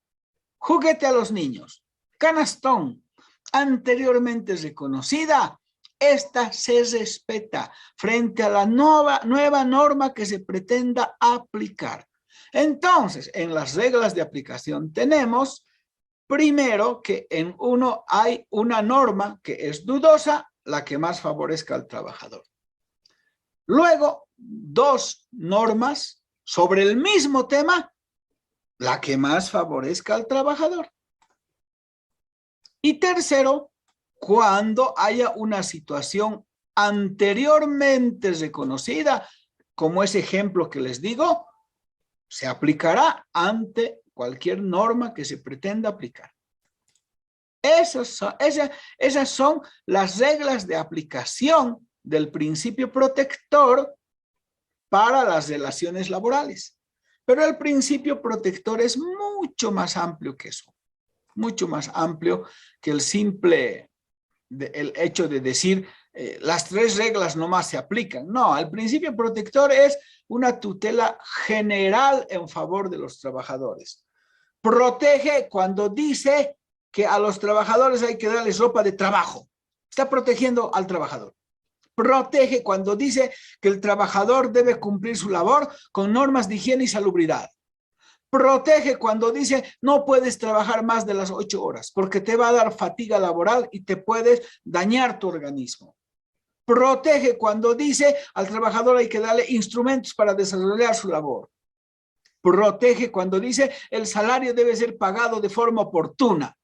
A: juguete a los niños, canastón, anteriormente reconocida, esta se respeta frente a la nueva norma que se pretenda aplicar. Entonces, en las reglas de aplicación tenemos, primero, que en uno hay una norma que es dudosa, la que más favorezca al trabajador. Luego, dos normas sobre el mismo tema, la que más favorezca al trabajador. Y tercero, cuando haya una situación anteriormente reconocida, como ese ejemplo que les digo, se aplicará ante cualquier norma que se pretenda aplicar. Esas son las reglas de aplicación del principio protector para las relaciones laborales. Pero el principio protector es mucho más amplio que eso. Mucho más amplio que el simple el hecho de decir las tres reglas nomás se aplican. No, el principio protector es una tutela general en favor de los trabajadores. Protege cuando dice que a los trabajadores hay que darles ropa de trabajo. Está protegiendo al trabajador. Protege cuando dice que el trabajador debe cumplir su labor con normas de higiene y salubridad. Protege cuando dice no puedes trabajar más de las 8 horas porque te va a dar fatiga laboral y te puedes dañar tu organismo. Protege cuando dice al trabajador hay que darle instrumentos para desarrollar su labor. Protege cuando dice el salario debe ser pagado de forma oportuna.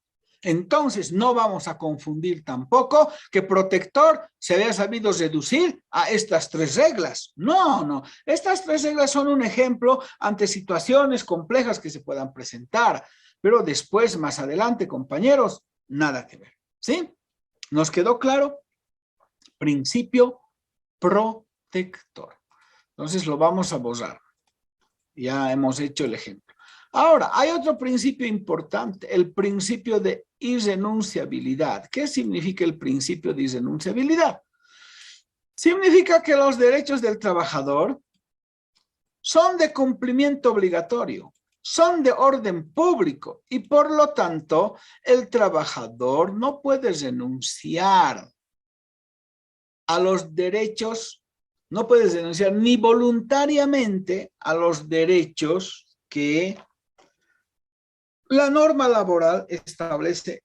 A: Entonces no vamos a confundir tampoco que protector se haya sabido reducir a estas tres reglas. No, no. Estas tres reglas son un ejemplo ante situaciones complejas que se puedan presentar. Pero después, más adelante, compañeros, nada que ver. ¿Sí? ¿Nos quedó claro? Principio protector. Entonces lo vamos a borrar. Ya hemos hecho el ejemplo. Ahora, hay otro principio importante, el principio de irrenunciabilidad. ¿Qué significa el principio de irrenunciabilidad? Significa que los derechos del trabajador son de cumplimiento obligatorio, son de orden público y por lo tanto el trabajador no puede renunciar a los derechos, no puede renunciar ni voluntariamente a los derechos que la norma laboral establece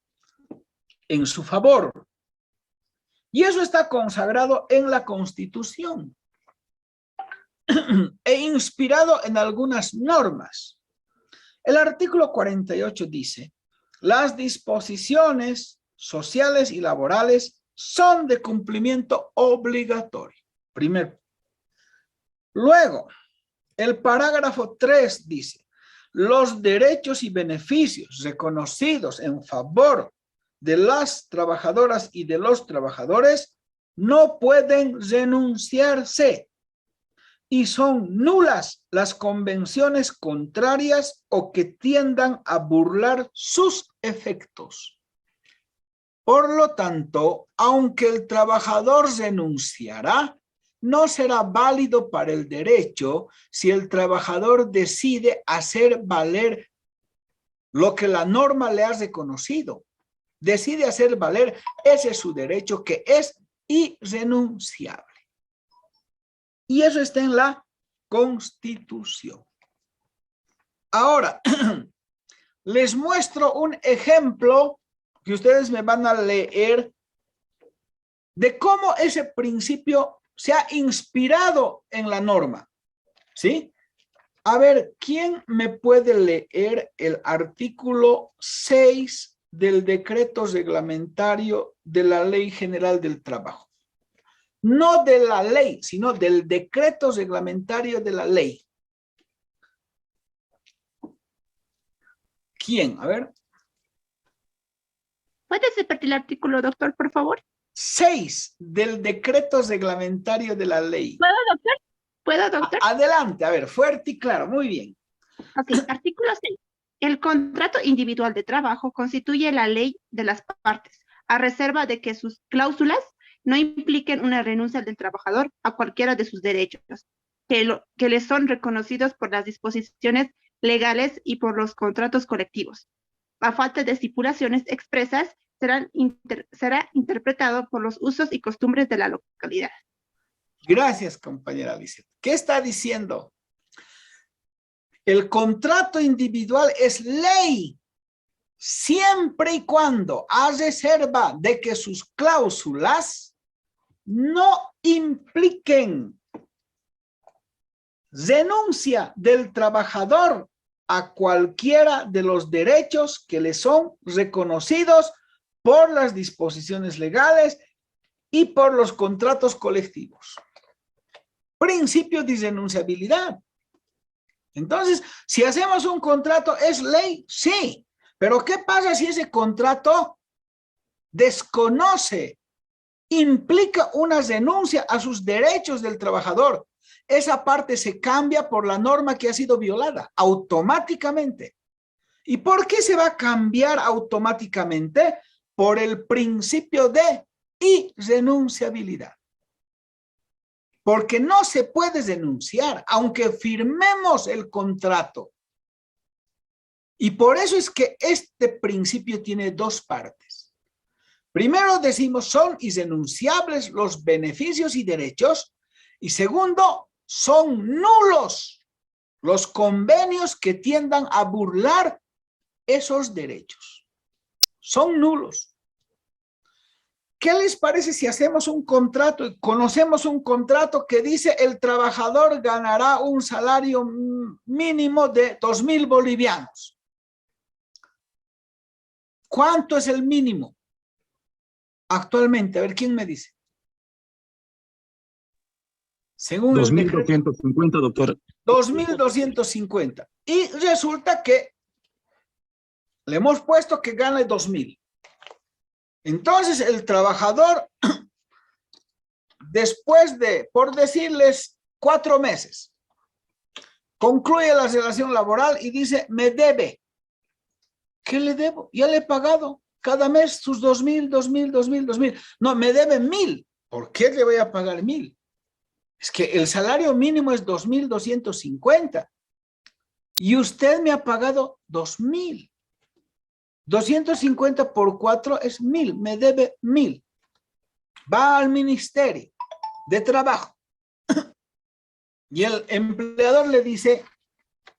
A: en su favor. Y eso está consagrado en la Constitución e inspirado en algunas normas. El artículo 48 dice, las disposiciones sociales y laborales son de cumplimiento obligatorio. Primero. Luego, el parágrafo 3 dice, los derechos y beneficios reconocidos en favor de las trabajadoras y de los trabajadores no pueden renunciarse y son nulas las convenciones contrarias o que tiendan a burlar sus efectos. Por lo tanto, aunque el trabajador renunciará, no será válido para el derecho si el trabajador decide hacer valer lo que la norma le ha reconocido. Decide hacer valer ese su derecho que es irrenunciable. Y eso está en la Constitución. Ahora, les muestro un ejemplo que ustedes me van a leer de cómo ese principio se ha inspirado en la norma, ¿sí? A ver, ¿quién me puede leer el artículo 6 del decreto reglamentario de la Ley General del Trabajo? no de la ley, sino del decreto reglamentario de la ley. ¿Quién? A ver.
E: ¿Puedes repetir el artículo, doctor, por favor?
A: 6 del decreto reglamentario de la ley.
E: ¿Puedo, doctor? ¿Puedo, doctor?
A: Adelante, a ver, fuerte y claro, muy bien.
E: Ok, artículo 6. El contrato individual de trabajo constituye la ley de las partes, a reserva de que sus cláusulas no impliquen una renuncia del trabajador a cualquiera de sus derechos, que le son reconocidos por las disposiciones legales y por los contratos colectivos. A falta de estipulaciones expresas, será interpretado por los usos y costumbres de la localidad.
A: Gracias, compañera Lisette. ¿Qué está diciendo? El contrato individual es ley, siempre y cuando, a reserva de que sus cláusulas no impliquen renuncia del trabajador a cualquiera de los derechos que le son reconocidos por las disposiciones legales y por los contratos colectivos. Principio de irrenunciabilidad. Entonces, si hacemos un contrato, ¿es ley? Sí. Pero ¿qué pasa si ese contrato desconoce, implica una renuncia a sus derechos del trabajador? Esa parte se cambia por la norma que ha sido violada, automáticamente. ¿Y por qué se va a cambiar automáticamente? Por el principio de irrenunciabilidad. Porque no se puede denunciar, aunque firmemos el contrato. Y por eso es que este principio tiene dos partes. Primero decimos, son irrenunciables los beneficios y derechos. Y segundo, son nulos los convenios que tiendan a burlar esos derechos. Son nulos. ¿Qué les parece si hacemos un contrato y conocemos un contrato que dice el trabajador ganará un salario mínimo de 2.000 bolivianos? ¿Cuánto es el mínimo actualmente? A ver, ¿quién me dice? Según
B: 2.250, doctor.
A: 2.250. Y resulta que le hemos puesto que gane 2.000. Entonces el trabajador, después de, por decirles, 4 meses, concluye la relación laboral y dice, me debe. ¿Qué le debo? Ya le he pagado cada mes sus 2.000, 2.000, 2.000, 2.000. No, me debe 1.000. ¿Por qué le voy a pagar 1.000? Es que el salario mínimo es 2.250 y usted me ha pagado 2.000. 250 por 4 es 1.000, me debe 1.000. Va al Ministerio de Trabajo y el empleador le dice,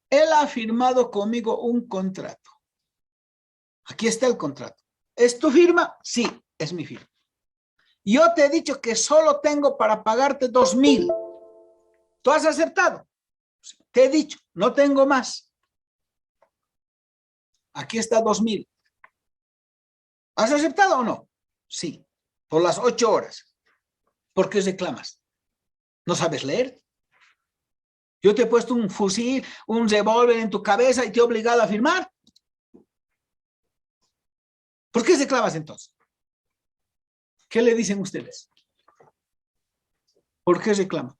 A: él ha firmado conmigo un contrato. Aquí está el contrato. ¿Es tu firma? Sí, es mi firma. Yo te he dicho que solo tengo para pagarte 2.000. ¿Tú has aceptado? Te he dicho, no tengo más. Aquí está 2.000. ¿Has aceptado o no? Sí, por las 8 horas. ¿Por qué reclamas? ¿No sabes leer? Yo te he puesto un fusil, un revólver en tu cabeza y te he obligado a firmar. ¿Por qué reclamas entonces? ¿Qué le dicen ustedes? ¿Por qué reclama?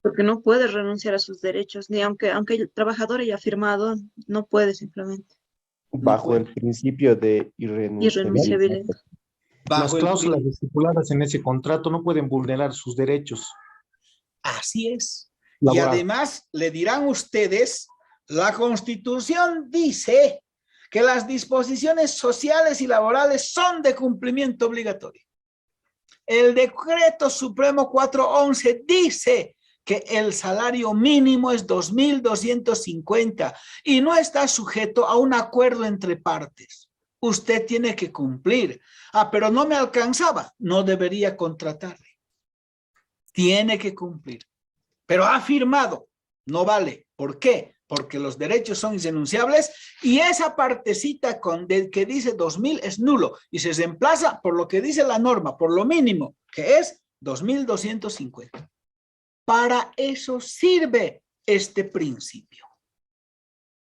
D: Porque no puede renunciar a sus derechos, ni aunque el trabajador haya firmado, no puede simplemente.
F: Bajo el principio de irrenunciabilidad.
D: Irrenunciabilidad.
G: Las cláusulas estipuladas en ese contrato no pueden vulnerar sus derechos
A: Así es. Y
G: laborales.
A: además le dirán ustedes, la Constitución dice que las disposiciones sociales y laborales son de cumplimiento obligatorio. El Decreto Supremo 411 dice que el salario mínimo es 2.250 y no está sujeto a un acuerdo entre partes. Usted tiene que cumplir. Ah, pero no me alcanzaba. No debería contratarle. Tiene que cumplir. Pero ha firmado. No vale. ¿Por qué? porque los derechos son irrenunciables y esa partecita del que dice 2.000 es nulo y se reemplaza por lo que dice la norma, por lo mínimo, que es 2.250. Para eso sirve este principio,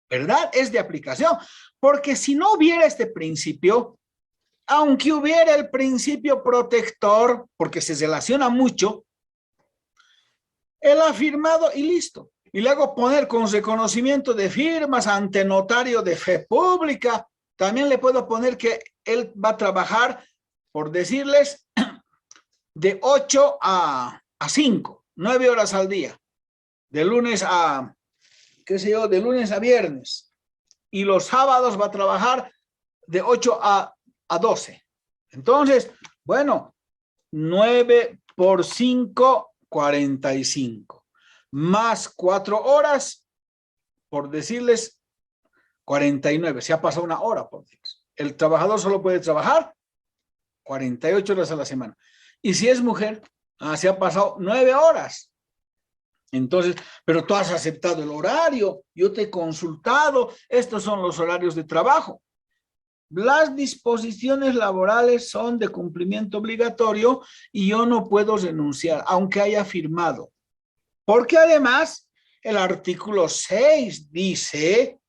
A: ¿verdad? Es de aplicación, porque si no hubiera este principio, aunque hubiera el principio protector, porque se relaciona mucho, él ha firmado y listo. Y luego poner con reconocimiento de firmas ante notario de fe pública. También le puedo poner que él va a trabajar, por decirles, de 8 a 5, 9 horas al día. De lunes a, qué sé yo, de lunes a viernes. Y los sábados va a trabajar de 8 a 12. Entonces, bueno, 9 por 5, 45. Más 4 horas, por decirles 49. Se ha pasado una hora, por decirles. El trabajador solo puede trabajar 48 horas a la semana. Y si es mujer, se ha pasado 9 horas. Entonces, pero tú has aceptado el horario, yo te he consultado, estos son los horarios de trabajo. Las disposiciones laborales son de cumplimiento obligatorio y yo no puedo renunciar, aunque haya firmado. Porque además, el artículo 6 dice,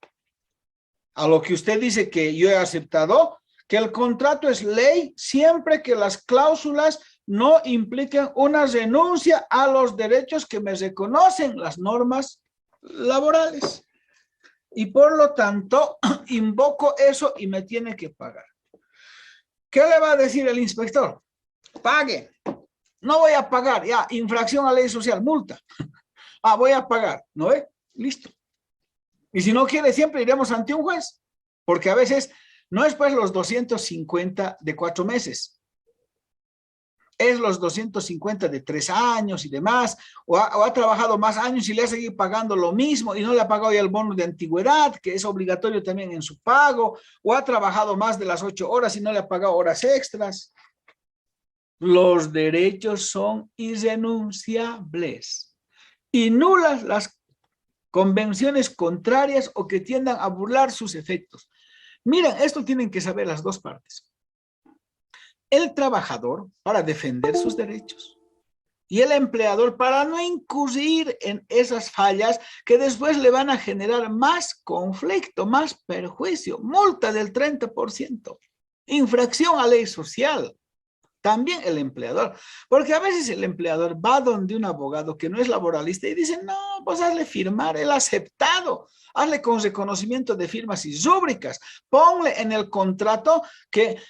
A: a lo que usted dice que yo he aceptado, que el contrato es ley siempre que las cláusulas no impliquen una renuncia a los derechos que me reconocen las normas laborales. Y por lo tanto, invoco eso y me tiene que pagar. ¿Qué le va a decir el inspector? Pague. No voy a pagar. Ya, infracción a ley social, multa. Voy a pagar. ¿No ve? Listo. Y si no quiere, siempre iremos ante un juez. Porque a veces no es pues los 250 de 4 meses. Es los 250 de 3 años y demás, o ha trabajado más años y le ha seguido pagando lo mismo y no le ha pagado ya el bono de antigüedad, que es obligatorio también en su pago, o ha trabajado más de las 8 horas y no le ha pagado horas extras. Los derechos son irrenunciables y nulas las convenciones contrarias o que tiendan a burlar sus efectos. Miren, esto tienen que saber las dos partes. El trabajador para defender sus derechos y el empleador para no incurrir en esas fallas que después le van a generar más conflicto, más perjuicio, multa del 30%, infracción a ley social. También el empleador, porque a veces el empleador va donde un abogado que no es laboralista y dice, no, pues hazle firmar, él ha aceptado, hazle con reconocimiento de firmas y rúbricas, ponle en el contrato que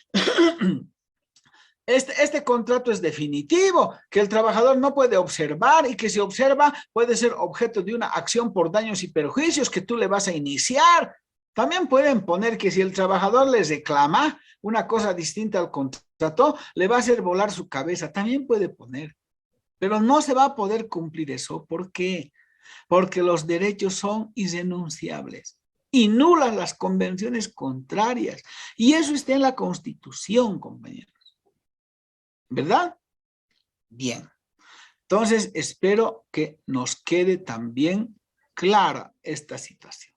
A: este contrato es definitivo, que el trabajador no puede observar y que si observa puede ser objeto de una acción por daños y perjuicios que tú le vas a iniciar. También pueden poner que si el trabajador les reclama una cosa distinta al contrato, le va a hacer volar su cabeza. También puede poner, pero no se va a poder cumplir eso. ¿Por qué? Porque los derechos son irrenunciables y nulas las convenciones contrarias. Y eso está en la Constitución, compañeros. ¿Verdad? Bien. Entonces, espero que nos quede también clara esta situación.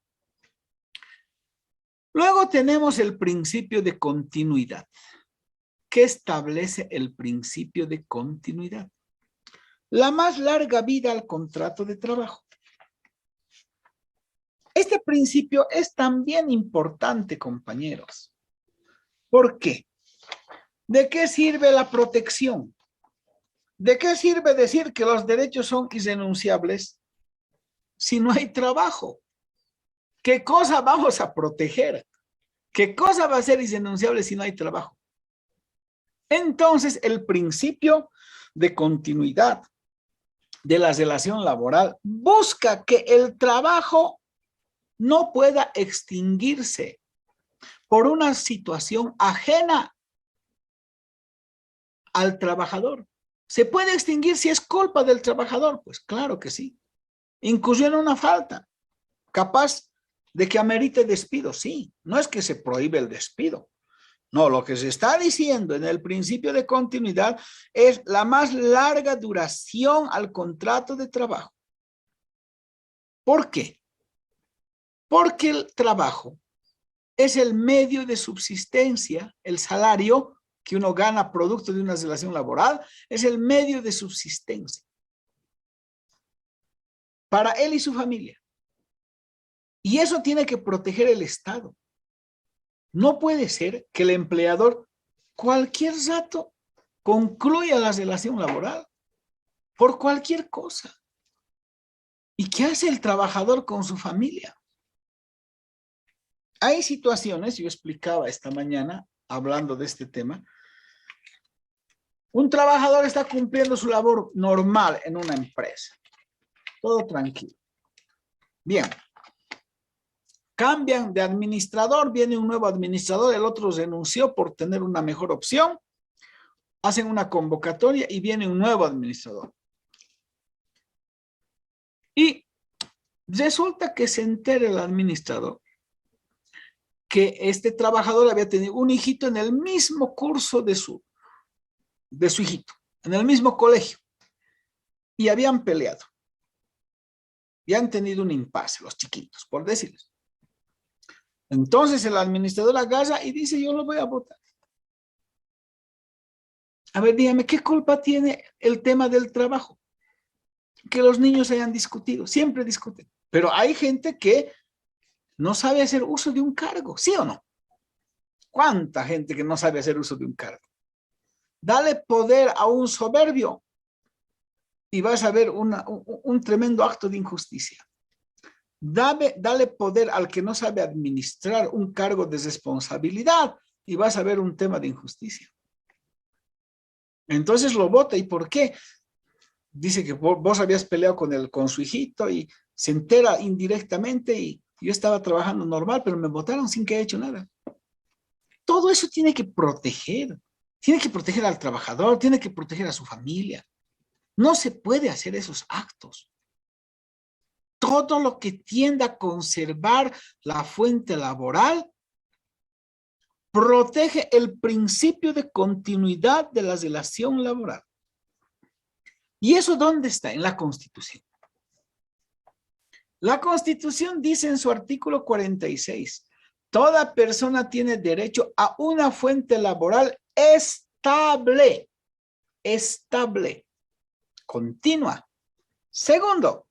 A: Luego tenemos el principio de continuidad. ¿Qué establece el principio de continuidad? La más larga vida al contrato de trabajo. Este principio es también importante, compañeros. ¿Por qué? ¿De qué sirve la protección? ¿De qué sirve decir que los derechos son irrenunciables si no hay trabajo? ¿Qué cosa vamos a proteger? ¿Qué cosa va a ser irrenunciable si no hay trabajo? Entonces, el principio de continuidad de la relación laboral busca que el trabajo no pueda extinguirse por una situación ajena al trabajador. ¿Se puede extinguir si es culpa del trabajador? Pues claro que sí. Incurrió en una falta, capaz de que amerite despido, sí. No es que se prohíbe el despido. No, lo que se está diciendo en el principio de continuidad es la más larga duración al contrato de trabajo. ¿Por qué? Porque el trabajo es el medio de subsistencia, el salario que uno gana producto de una relación laboral, es el medio de subsistencia para él y su familia. Y eso tiene que proteger el Estado. No puede ser que el empleador cualquier rato concluya la relación laboral por cualquier cosa. ¿Y qué hace el trabajador con su familia? Hay situaciones, yo explicaba esta mañana, hablando de este tema, un trabajador está cumpliendo su labor normal en una empresa. Todo tranquilo. Bien. Cambian de administrador, viene un nuevo administrador, el otro renunció por tener una mejor opción, hacen una convocatoria y viene un nuevo administrador. Y resulta que se entera el administrador que este trabajador había tenido un hijito en el mismo curso de su hijito, en el mismo colegio, y habían peleado. Y han tenido un impasse, los chiquitos, por decirles. Entonces el administrador agarra y dice, yo lo voy a votar. A ver, dígame, ¿qué culpa tiene el tema del trabajo? Que los niños hayan discutido, siempre discuten. Pero hay gente que no sabe hacer uso de un cargo, ¿sí o no? ¿Cuánta gente que no sabe hacer uso de un cargo? Dale poder a un soberbio y vas a ver un tremendo acto de injusticia. Dale poder al que no sabe administrar un cargo de responsabilidad y vas a ver un tema de injusticia. Entonces lo vota. ¿Y por qué? Dice que vos habías peleado con su hijito y se entera indirectamente y yo estaba trabajando normal, pero me votaron sin que haya hecho nada. Todo eso tiene que proteger. Tiene que proteger al trabajador, tiene que proteger a su familia. No se puede hacer esos actos. Todo lo que tienda a conservar la fuente laboral protege el principio de continuidad de la relación laboral. ¿Y eso dónde está? En la Constitución. La Constitución dice en su artículo 46, toda persona tiene derecho a una fuente laboral estable, continua. Segundo,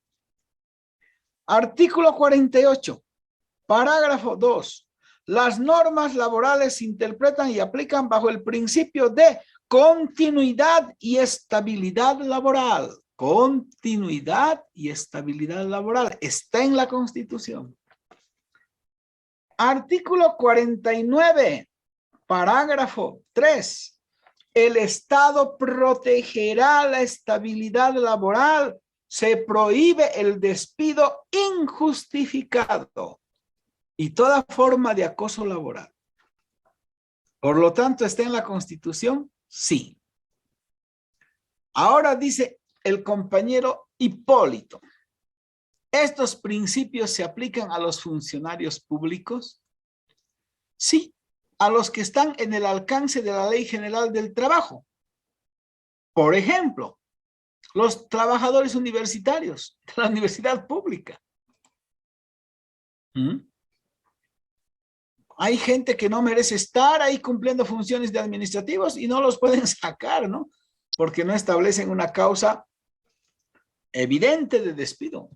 A: artículo 48, parágrafo 2. Las normas laborales se interpretan y aplican bajo el principio de continuidad y estabilidad laboral. Continuidad y estabilidad laboral. Está en la Constitución. Artículo 49, parágrafo 3. El Estado protegerá la estabilidad laboral. Se prohíbe el despido injustificado y toda forma de acoso laboral. Por lo tanto, ¿está en la Constitución? Sí. Ahora dice el compañero Hipólito, ¿estos principios se aplican a los funcionarios públicos? Sí, a los que están en el alcance de la Ley General del Trabajo. Por ejemplo, los trabajadores universitarios de la universidad pública. Hay gente que no merece estar ahí cumpliendo funciones de administrativos y no los pueden sacar, ¿no? Porque no establecen una causa evidente de despido.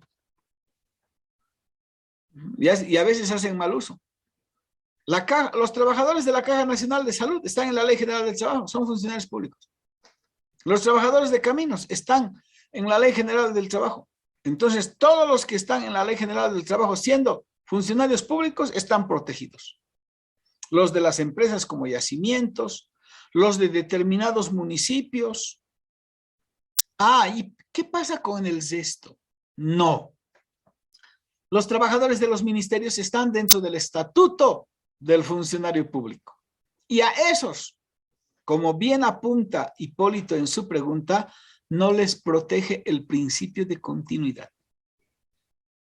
A: Y a veces hacen mal uso. Los trabajadores de la Caja Nacional de Salud están en la Ley General del Trabajo, son funcionarios públicos. Los trabajadores de caminos están en la Ley General del Trabajo. Entonces, todos los que están en la Ley General del Trabajo siendo funcionarios públicos están protegidos. Los de las empresas como yacimientos, los de determinados municipios. ¿Y qué pasa con el resto? No. Los trabajadores de los ministerios están dentro del estatuto del funcionario público. Y a esos, como bien apunta Hipólito en su pregunta, no les protege el principio de continuidad.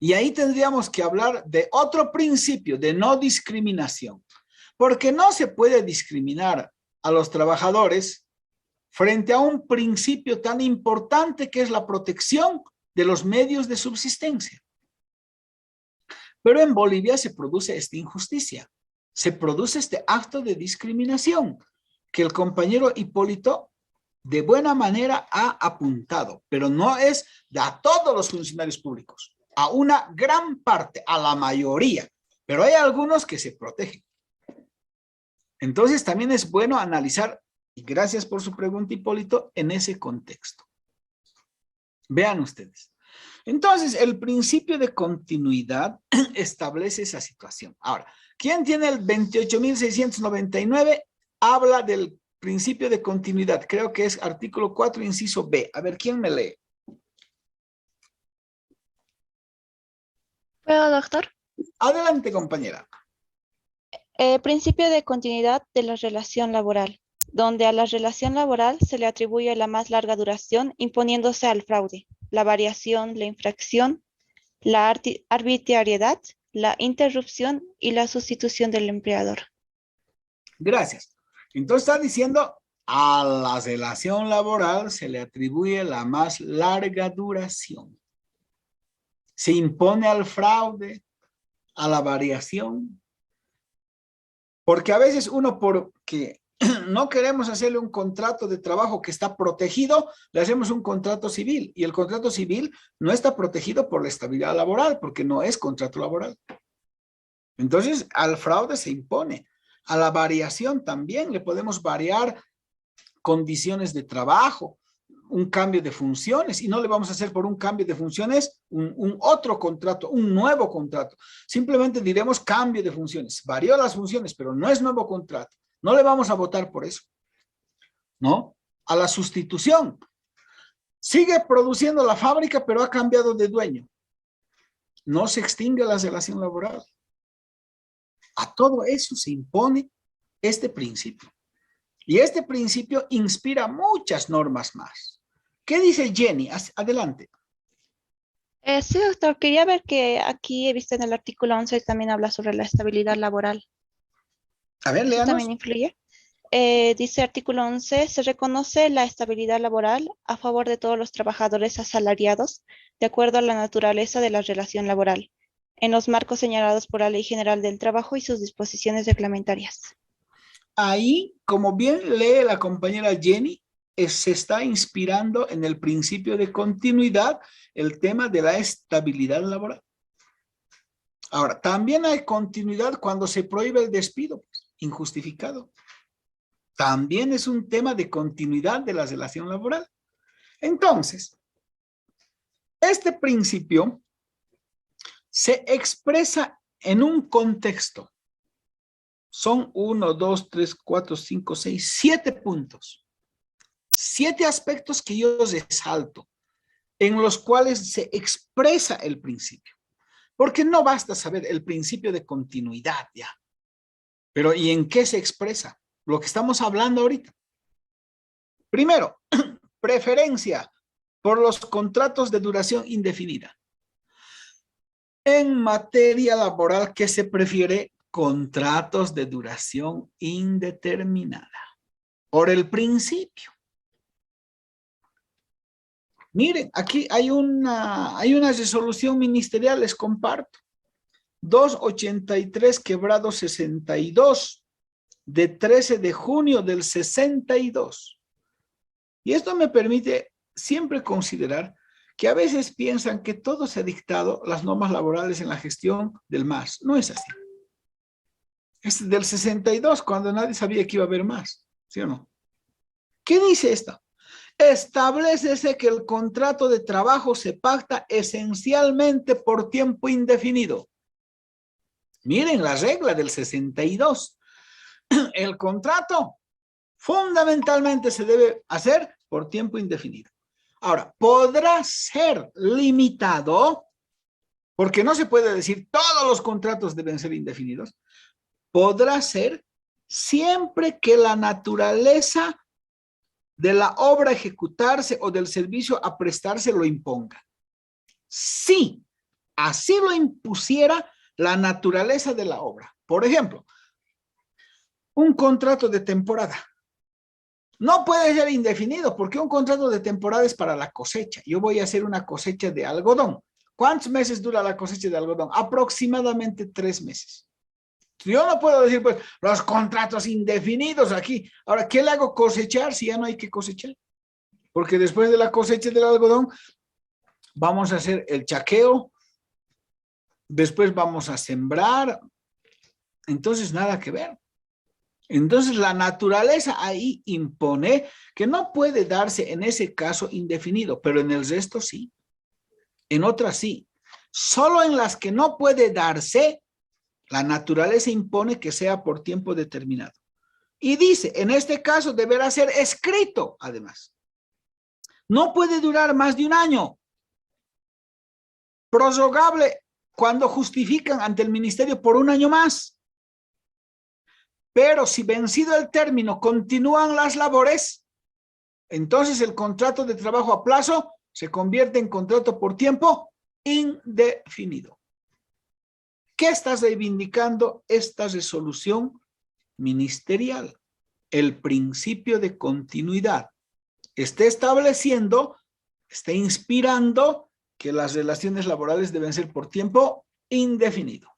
A: Y ahí tendríamos que hablar de otro principio de no discriminación, porque no se puede discriminar a los trabajadores frente a un principio tan importante que es la protección de los medios de subsistencia. Pero en Bolivia se produce esta injusticia. Se produce este acto de discriminación que el compañero Hipólito de buena manera ha apuntado, pero no es de a todos los funcionarios públicos, a una gran parte, a la mayoría, pero hay algunos que se protegen. Entonces también es bueno analizar, y gracias por su pregunta, Hipólito, en ese contexto. Vean ustedes. Entonces, el principio de continuidad establece esa situación. Ahora, ¿quién tiene el 28.699? Habla del principio de continuidad. Creo que es artículo 4, inciso B. A ver, ¿quién me lee?
H: ¿Puedo, doctor?
A: Adelante, compañera.
H: Principio de continuidad de la relación laboral, donde a la relación laboral se le atribuye la más larga duración, imponiéndose al fraude, la variación, la infracción, la arbitrariedad, la interrupción y la sustitución del empleador.
A: Gracias. Entonces está diciendo, a la relación laboral se le atribuye la más larga duración. Se impone al fraude, a la variación. Porque a veces uno, porque no queremos hacerle un contrato de trabajo que está protegido, le hacemos un contrato civil. Y el contrato civil no está protegido por la estabilidad laboral, porque no es contrato laboral. Entonces, al fraude se impone. A la variación también le podemos variar condiciones de trabajo, un cambio de funciones, y no le vamos a hacer por un cambio de funciones un otro contrato, un nuevo contrato. Simplemente diremos cambio de funciones. Varió las funciones, pero no es nuevo contrato. No le vamos a votar por eso. ¿No? A la sustitución. Sigue produciendo la fábrica, pero ha cambiado de dueño. No se extingue la relación laboral. A todo eso se impone este principio. Y este principio inspira muchas normas más. ¿Qué dice Jenny? Adelante.
H: Sí, doctor, quería ver que aquí he visto en el artículo 11 también habla sobre la estabilidad laboral.
A: A ver,
H: ¿Eso
A: léanos.
H: también influye? Dice artículo 11, se reconoce la estabilidad laboral a favor de todos los trabajadores asalariados de acuerdo a la naturaleza de la relación laboral, en los marcos señalados por la Ley General del Trabajo y sus disposiciones reglamentarias.
A: Ahí, como bien lee la compañera Jenny, se está inspirando en el principio de continuidad el tema de la estabilidad laboral. Ahora, también hay continuidad cuando se prohíbe el despido injustificado. También es un tema de continuidad de la relación laboral. Entonces, este principio se expresa en un contexto. Son 1, 2, 3, 4, 5, 6, 7 puntos. 7 aspectos que yo resalto, en los cuales se expresa el principio. Porque no basta saber el principio de continuidad ya. Pero ¿y en qué se expresa? Lo que estamos hablando ahorita. Primero, preferencia por los contratos de duración indefinida. En materia laboral, ¿qué se prefiere? Contratos de duración indeterminada. Por el principio. Miren, aquí hay una resolución ministerial, les comparto. 283/62 de 13 de junio del 62. Y esto me permite siempre considerar que a veces piensan que todo se ha dictado las normas laborales en la gestión del MAS. No es así. Es del 62, cuando nadie sabía que iba a haber más, ¿sí o no? ¿Qué dice esto? Establécese que el contrato de trabajo se pacta esencialmente por tiempo indefinido. Miren la regla del 62. El contrato fundamentalmente se debe hacer por tiempo indefinido. Ahora, podrá ser limitado, porque no se puede decir todos los contratos deben ser indefinidos. Podrá ser siempre que la naturaleza de la obra a ejecutarse o del servicio a prestarse lo imponga. Si así lo impusiera la naturaleza de la obra. Por ejemplo, un contrato de temporada. No puede ser indefinido porque un contrato de temporada es para la cosecha. Yo voy a hacer una cosecha de algodón. ¿Cuántos meses dura la cosecha de algodón? Aproximadamente 3 meses. Yo no puedo decir, pues, los contratos indefinidos aquí. Ahora, ¿qué le hago cosechar si ya no hay que cosechar? Porque después de la cosecha del algodón, vamos a hacer el chaqueo, después vamos a sembrar. Entonces, nada que ver. Entonces, la naturaleza ahí impone que no puede darse en ese caso indefinido, pero en el resto sí. En otras sí. Solo en las que no puede darse, la naturaleza impone que sea por tiempo determinado. Y dice, en este caso deberá ser escrito, además. No puede durar más de 1 año. Prorrogable cuando justifican ante el ministerio por 1 año más. Pero si vencido el término continúan las labores, entonces el contrato de trabajo a plazo se convierte en contrato por tiempo indefinido. ¿Qué está reivindicando esta resolución ministerial? El principio de continuidad. Está estableciendo, está inspirando que las relaciones laborales deben ser por tiempo indefinido.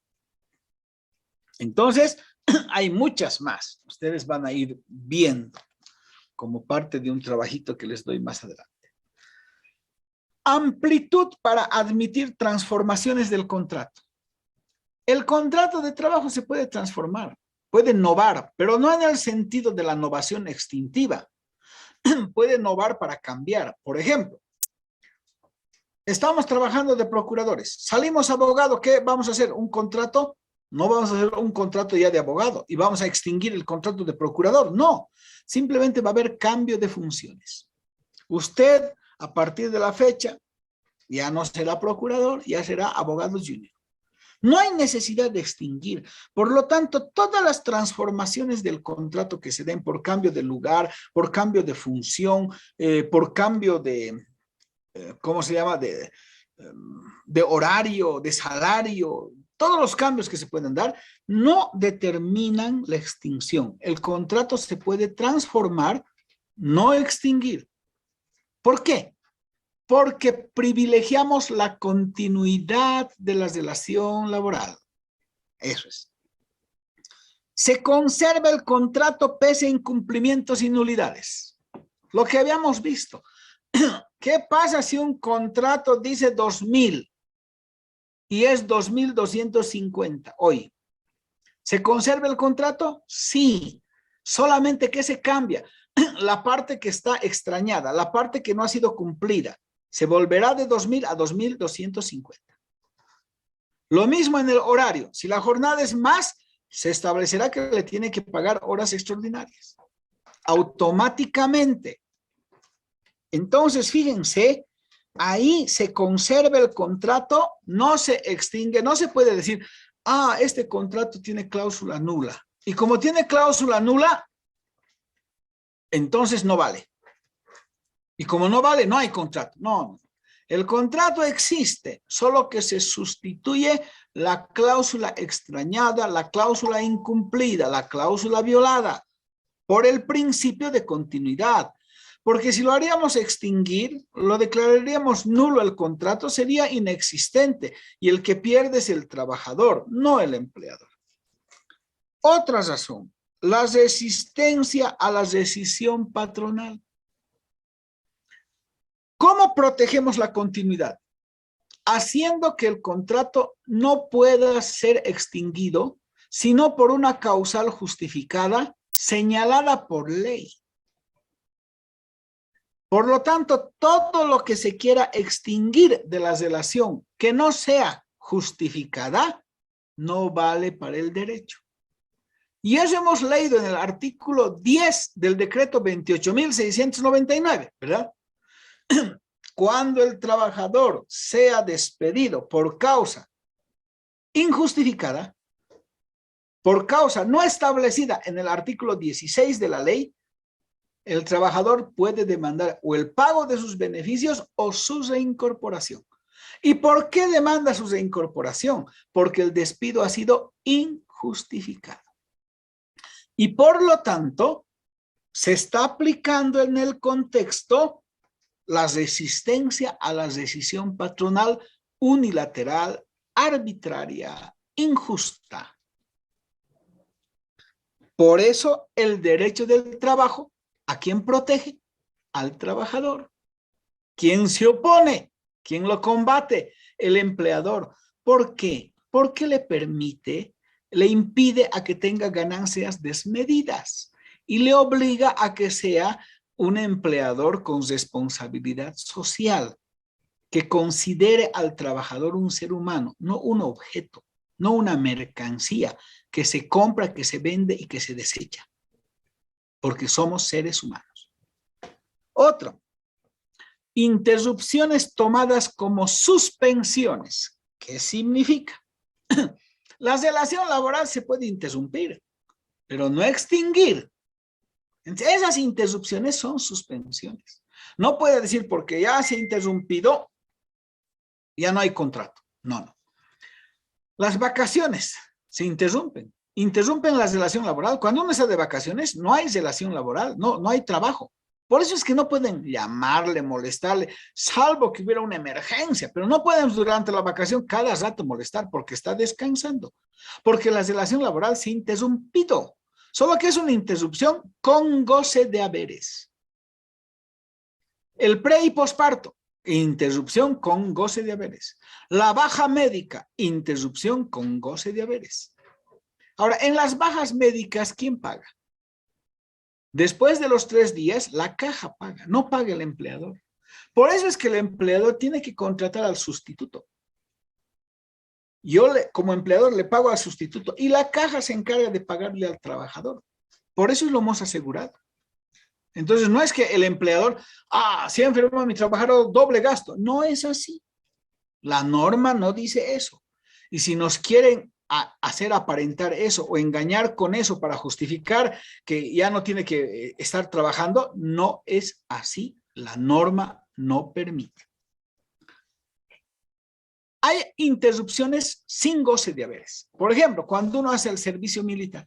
A: Entonces, hay muchas más. Ustedes van a ir viendo como parte de un trabajito que les doy más adelante. Amplitud para admitir transformaciones del contrato. El contrato de trabajo se puede transformar, puede novar, pero no en el sentido de la novación extintiva. Puede novar para cambiar. Por ejemplo, estamos trabajando de procuradores. Salimos abogado, ¿qué vamos a hacer? ¿Un contrato? No vamos a hacer un contrato ya de abogado y vamos a extinguir el contrato de procurador. No, simplemente va a haber cambio de funciones. Usted, a partir de la fecha, ya no será procurador, ya será abogado junior. No hay necesidad de extinguir. Por lo tanto, todas las transformaciones del contrato que se den por cambio de lugar, por cambio de función, por cambio de, ¿cómo se llama? De horario, de salario, todos los cambios que se pueden dar, no determinan la extinción. El contrato se puede transformar, no extinguir. ¿Por qué? Porque privilegiamos la continuidad de la relación laboral. Eso es. Se conserva el contrato pese a incumplimientos y nulidades. Lo que habíamos visto. ¿Qué pasa si un contrato dice 2.000 y es 2.250 hoy? ¿Se conserva el contrato? Sí. Solamente que se cambia la parte que está extrañada, la parte que no ha sido cumplida. Se volverá de 2.000 a 2.250. Lo mismo en el horario. Si la jornada es más, se establecerá que le tiene que pagar horas extraordinarias. Automáticamente. Entonces, fíjense, ahí se conserva el contrato, no se extingue, no se puede decir, ah, este contrato tiene cláusula nula. Y como tiene cláusula nula, entonces no vale. Y como no vale, no hay contrato. No, el contrato existe, solo que se sustituye la cláusula extrañada, la cláusula incumplida, la cláusula violada, por el principio de continuidad. Porque si lo haríamos extinguir, lo declararíamos nulo el contrato, sería inexistente y el que pierde es el trabajador, no el empleador. Otra razón, la resistencia a la rescisión patronal. ¿Cómo protegemos la continuidad? Haciendo que el contrato no pueda ser extinguido, sino por una causal justificada señalada por ley. Por lo tanto, todo lo que se quiera extinguir de la relación que no sea justificada, no vale para el derecho. Y eso hemos leído en el artículo 10 del decreto 28.699, ¿verdad? Cuando el trabajador sea despedido por causa injustificada, por causa no establecida en el artículo 16 de la ley, el trabajador puede demandar o el pago de sus beneficios o su reincorporación. ¿Y por qué demanda su reincorporación? Porque el despido ha sido injustificado. Y por lo tanto, se está aplicando en el contexto la resistencia a la rescisión patronal unilateral, arbitraria, injusta. Por eso el derecho del trabajo, ¿a quién protege? Al trabajador. ¿Quién se opone? ¿Quién lo combate? El empleador. ¿Por qué? Porque le impide a que tenga ganancias desmedidas y le obliga a que sea un empleador con responsabilidad social, que considere al trabajador un ser humano, no un objeto, no una mercancía que se compra, que se vende y que se desecha, porque somos seres humanos. Otro, interrupciones tomadas como suspensiones. ¿Qué significa? La relación laboral se puede interrumpir, pero no extinguir. Esas interrupciones son suspensiones. No puede decir porque ya se ha interrumpido, ya no hay contrato. No, no. Las vacaciones se interrumpen la relación laboral. Cuando uno está de vacaciones, no hay relación laboral, no hay trabajo. Por eso es que no pueden llamarle, molestarle, salvo que hubiera una emergencia, pero no pueden durante la vacación cada rato molestar porque está descansando, porque la relación laboral se ha interrumpido, solo que es una interrupción con goce de haberes. El pre y posparto, interrupción con goce de haberes. La baja médica, interrupción con goce de haberes. Ahora, en las bajas médicas, ¿quién paga? Después de los 3 días, la caja paga, no paga el empleador. Por eso es que el empleador tiene que contratar al sustituto. Yo, como empleador, le pago al sustituto y la caja se encarga de pagarle al trabajador. Por eso lo hemos asegurado. Entonces, no es que el empleador, si enfermó a mi trabajador, doble gasto. No es así. La norma no dice eso. Y si nos quieren hacer aparentar eso o engañar con eso para justificar que ya no tiene que estar trabajando, no es así. La norma no permite. Hay interrupciones sin goce de haberes. Por ejemplo, cuando uno hace el servicio militar.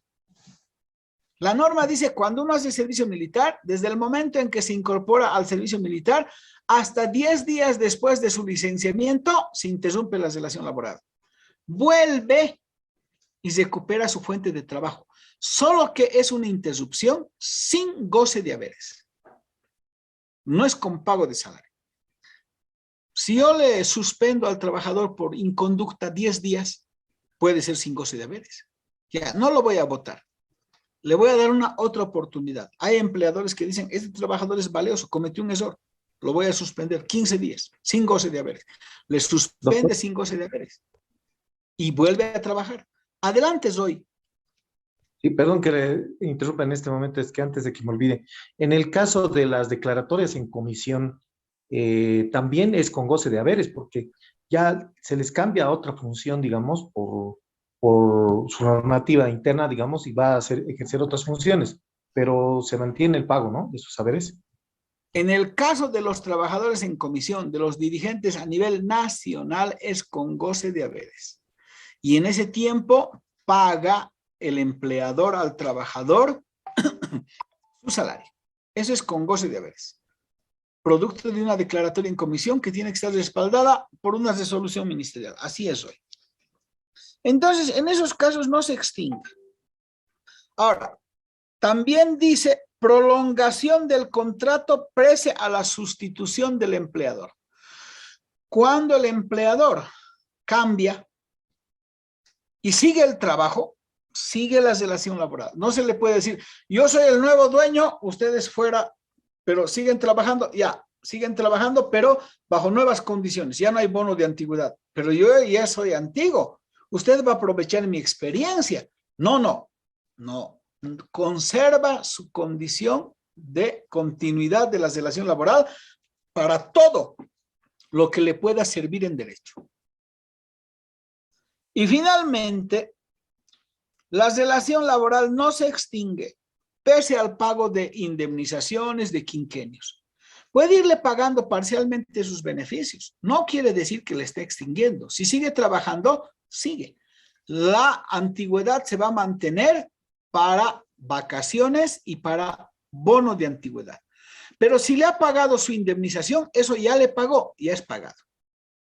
A: La norma dice cuando uno hace servicio militar, desde el momento en que se incorpora al servicio militar, hasta 10 días después de su licenciamiento, se interrumpe la relación laboral. Vuelve y recupera su fuente de trabajo. Solo que es una interrupción sin goce de haberes. No es con pago de salario. Si yo le suspendo al trabajador por inconducta 10 días, puede ser sin goce de haberes. Ya, no lo voy a votar. Le voy a dar una otra oportunidad. Hay empleadores que dicen, este trabajador es valioso, cometió un error, lo voy a suspender 15 días, sin goce de haberes. Le suspende sin goce de haberes y vuelve a trabajar. Adelante, Zoe.
G: Sí, perdón que le interrumpa en este momento, es que antes de que me olvide, en el caso de las declaratorias en comisión, también es con goce de haberes, porque ya se les cambia a otra función, digamos, por su normativa interna, digamos, y va a ejercer otras funciones, pero se mantiene el pago, ¿no?, de sus haberes.
A: En el caso de los trabajadores en comisión, de los dirigentes a nivel nacional, es con goce de haberes. Y en ese tiempo paga el empleador al trabajador su salario. Eso es con goce de haberes. Producto de una declaratoria en comisión que tiene que estar respaldada por una resolución ministerial. Así es hoy. Entonces, en esos casos no se extingue. Ahora, también dice prolongación del contrato prese a la sustitución del empleador. Cuando el empleador cambia y sigue el trabajo, sigue la relación laboral. No se le puede decir, yo soy el nuevo dueño, ustedes fuera, pero siguen trabajando, siguen trabajando, pero bajo nuevas condiciones. Ya no hay bono de antigüedad, pero yo ya soy antiguo. Usted va a aprovechar mi experiencia. No. Conserva su condición de continuidad de la relación laboral para todo lo que le pueda servir en derecho. Y finalmente, la relación laboral no se extingue pese al pago de indemnizaciones de quinquenios. Puede irle pagando parcialmente sus beneficios. No quiere decir que le esté extinguiendo. Si sigue trabajando, sigue. La antigüedad se va a mantener para vacaciones y para bono de antigüedad. Pero si le ha pagado su indemnización, eso ya le pagó, ya es pagado.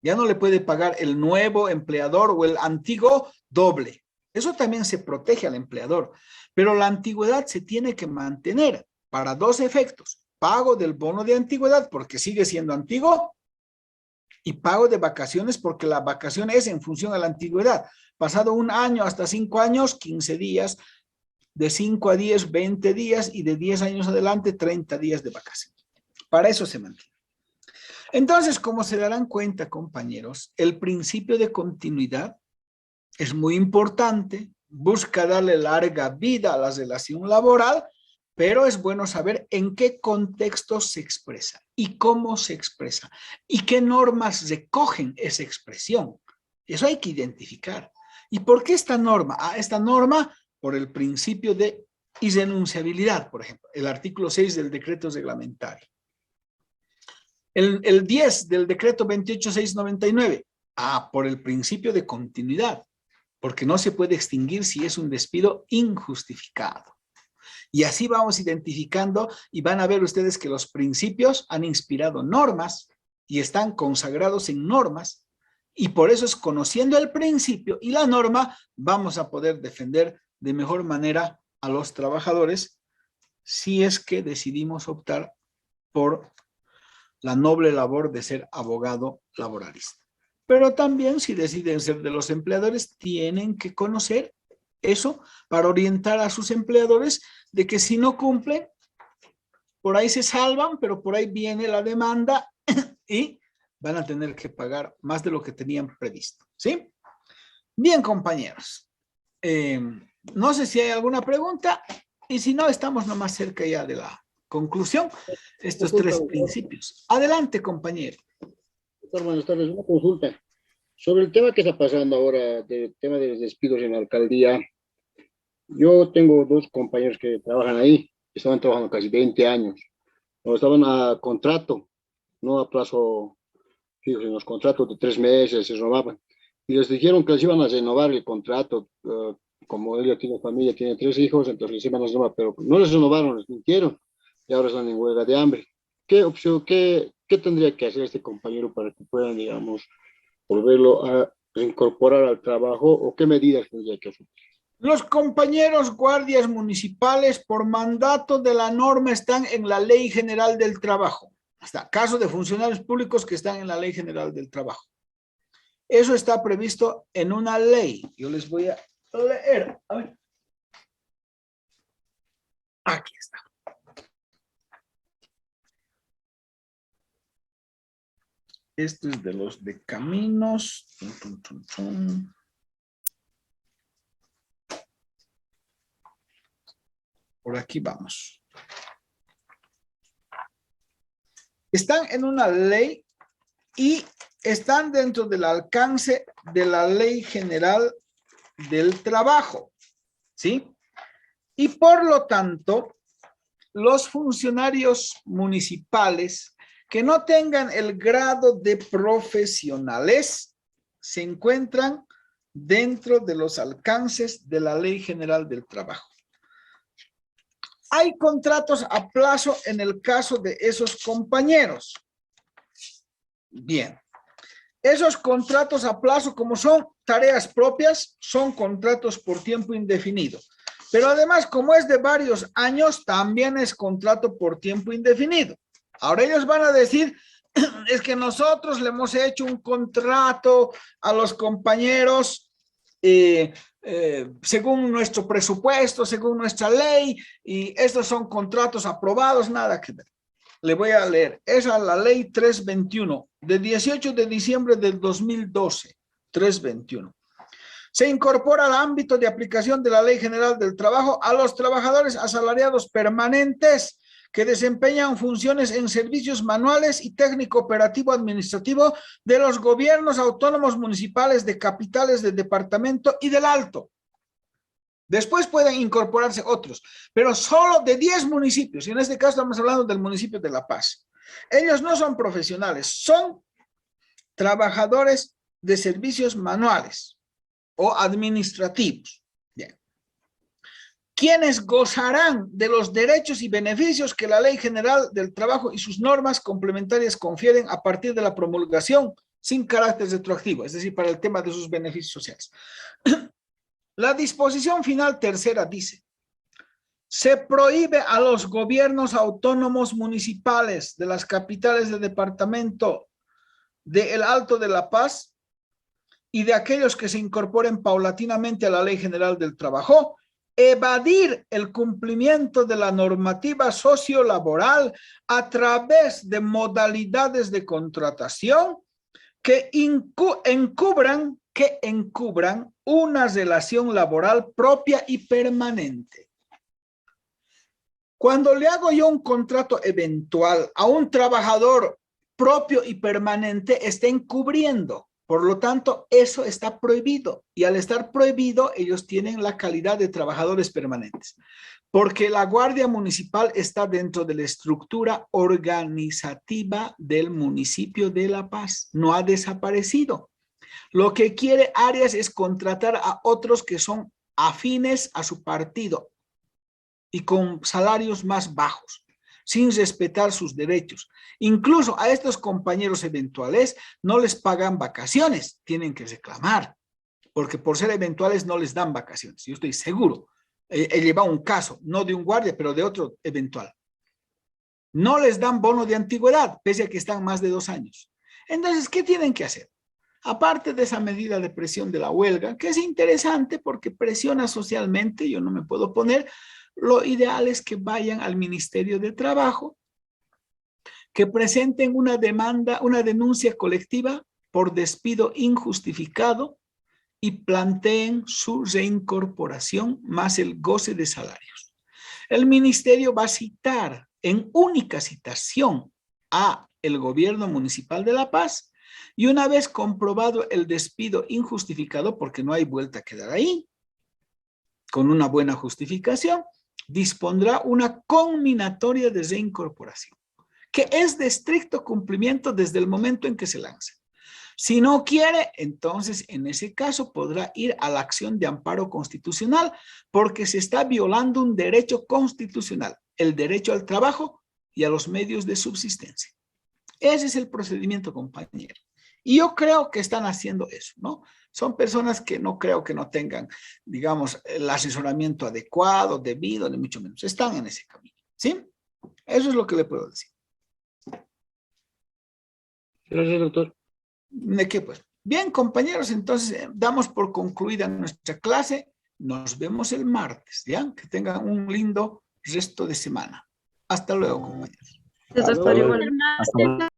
A: Ya no le puede pagar el nuevo empleador o el antiguo doble. Eso también se protege al empleador. Pero la antigüedad se tiene que mantener para dos efectos. Pago del bono de antigüedad porque sigue siendo antiguo y pago de vacaciones porque la vacación es en función a la antigüedad. Pasado un año hasta 5 años, 15 días, de 5 a 10, 20 días y de 10 años adelante, 30 días de vacación. Para eso se mantiene. Entonces, como se darán cuenta, compañeros, el principio de continuidad es muy importante, busca darle larga vida a la relación laboral, pero es bueno saber en qué contexto se expresa y cómo se expresa y qué normas recogen esa expresión. Eso hay que identificar. ¿Y por qué esta norma? Esta norma por el principio de irrenunciabilidad, por ejemplo, el artículo 6 del decreto reglamentario. El 10 del decreto 28699, por el principio de continuidad, porque no se puede extinguir si es un despido injustificado. Y así vamos identificando y van a ver ustedes que los principios han inspirado normas y están consagrados en normas y por eso es conociendo el principio y la norma vamos a poder defender de mejor manera a los trabajadores si es que decidimos optar por la noble labor de ser abogado laboralista. Pero también si deciden ser de los empleadores, tienen que conocer eso para orientar a sus empleadores de que si no cumplen, por ahí se salvan, pero por ahí viene la demanda y van a tener que pagar más de lo que tenían previsto. ¿Sí? Bien, compañeros. No sé si hay alguna pregunta y si no, estamos nomás cerca ya de la conclusión. Estos tres principios. Adelante, compañero.
I: Doctor, buenas tardes. Una consulta. Sobre el tema que está pasando ahora, del tema de los despidos en la alcaldía, yo tengo dos compañeros que trabajan ahí, estaban trabajando casi 20 años, o estaban a contrato, no a plazo fijo, en los contratos de 3 meses se renovaban, y les dijeron que les iban a renovar el contrato, como ella tiene familia, tiene 3 hijos, entonces les iban a renovar, pero no les renovaron, les mintieron, y ahora están en huelga de hambre. ¿Qué opción, qué tendría que hacer este compañero para que puedan, digamos, volverlo a incorporar al trabajo o qué medidas tendría que asumir?
A: Los compañeros guardias municipales por mandato de la norma están en la Ley General del Trabajo. Hasta caso de funcionarios públicos que están en la Ley General del Trabajo. Eso está previsto en una ley. Yo les voy a leer. A ver. Aquí está. Esto es de los de caminos. Por aquí vamos. Están en una ley y están dentro del alcance de la Ley General del Trabajo, ¿sí? Y por lo tanto, los funcionarios municipales que no tengan el grado de profesionales se encuentran dentro de los alcances de la Ley General del Trabajo. Hay contratos a plazo en el caso de esos compañeros. Bien. Esos contratos a plazo, como son tareas propias, son contratos por tiempo indefinido. Pero además, como es de varios años, también es contrato por tiempo indefinido. Ahora ellos van a decir, es que nosotros le hemos hecho un contrato a los compañeros según nuestro presupuesto, según nuestra ley, y estos son contratos aprobados, nada que ver. Le voy a leer. Esa es la ley 321 de 18 de diciembre del 2012, 321. Se incorpora al ámbito de aplicación de la Ley General del Trabajo a los trabajadores asalariados permanentes que desempeñan funciones en servicios manuales y técnico operativo administrativo de los gobiernos autónomos municipales de capitales del departamento y del Alto. Después pueden incorporarse otros, pero solo de 10 municipios, y en este caso estamos hablando del municipio de La Paz. Ellos no son profesionales, son trabajadores de servicios manuales o administrativos. Bien. Quienes gozarán de los derechos y beneficios que la Ley General del Trabajo y sus normas complementarias confieren a partir de la promulgación sin carácter retroactivo, es decir, para el tema de sus beneficios sociales. La disposición final tercera dice: se prohíbe a los gobiernos autónomos municipales de las capitales del departamento de El Alto de La Paz y de aquellos que se incorporen paulatinamente a la Ley General del Trabajo, evadir el cumplimiento de la normativa sociolaboral a través de modalidades de contratación que encubran una relación laboral propia y permanente. Cuando le hago yo un contrato eventual a un trabajador propio y permanente, está encubriendo. Por lo tanto, eso está prohibido. Y al estar prohibido, ellos tienen la calidad de trabajadores permanentes. Porque la Guardia Municipal está dentro de la estructura organizativa del municipio de La Paz. No ha desaparecido. Lo que quiere Arias es contratar a otros que son afines a su partido y con salarios más bajos, sin respetar sus derechos. Incluso a estos compañeros eventuales no les pagan vacaciones, tienen que reclamar, porque por ser eventuales no les dan vacaciones. Yo estoy seguro. He llevado un caso, no de un guardia, pero de otro eventual. No les dan bono de antigüedad, pese a que están más de 2 años. Entonces, ¿qué tienen que hacer? Aparte de esa medida de presión de la huelga, que es interesante porque presiona socialmente, yo no me puedo oponer, lo ideal es que vayan al Ministerio de Trabajo, que presenten una demanda, una denuncia colectiva por despido injustificado y planteen su reincorporación más el goce de salarios. El ministerio va a citar en única citación a el gobierno municipal de La Paz y una vez comprobado el despido injustificado, porque no hay vuelta a quedar ahí, con una buena justificación, dispondrá una conminatoria de reincorporación, que es de estricto cumplimiento desde el momento en que se lanza. Si no quiere, entonces en ese caso podrá ir a la acción de amparo constitucional porque se está violando un derecho constitucional, el derecho al trabajo y a los medios de subsistencia. Ese es el procedimiento, compañero. Y yo creo que están haciendo eso, ¿no? Son personas que no creo que no tengan, digamos, el asesoramiento adecuado, debido, ni mucho menos. Están en ese camino, ¿sí? Eso es lo que le puedo decir.
I: Gracias, doctor.
A: ¿De qué, pues? Bien, compañeros, entonces damos por concluida nuestra clase. Nos vemos el martes, ¿ya? Que tengan un lindo resto de semana. Hasta luego, compañeros.
D: Doctor, igual.
B: Hasta luego.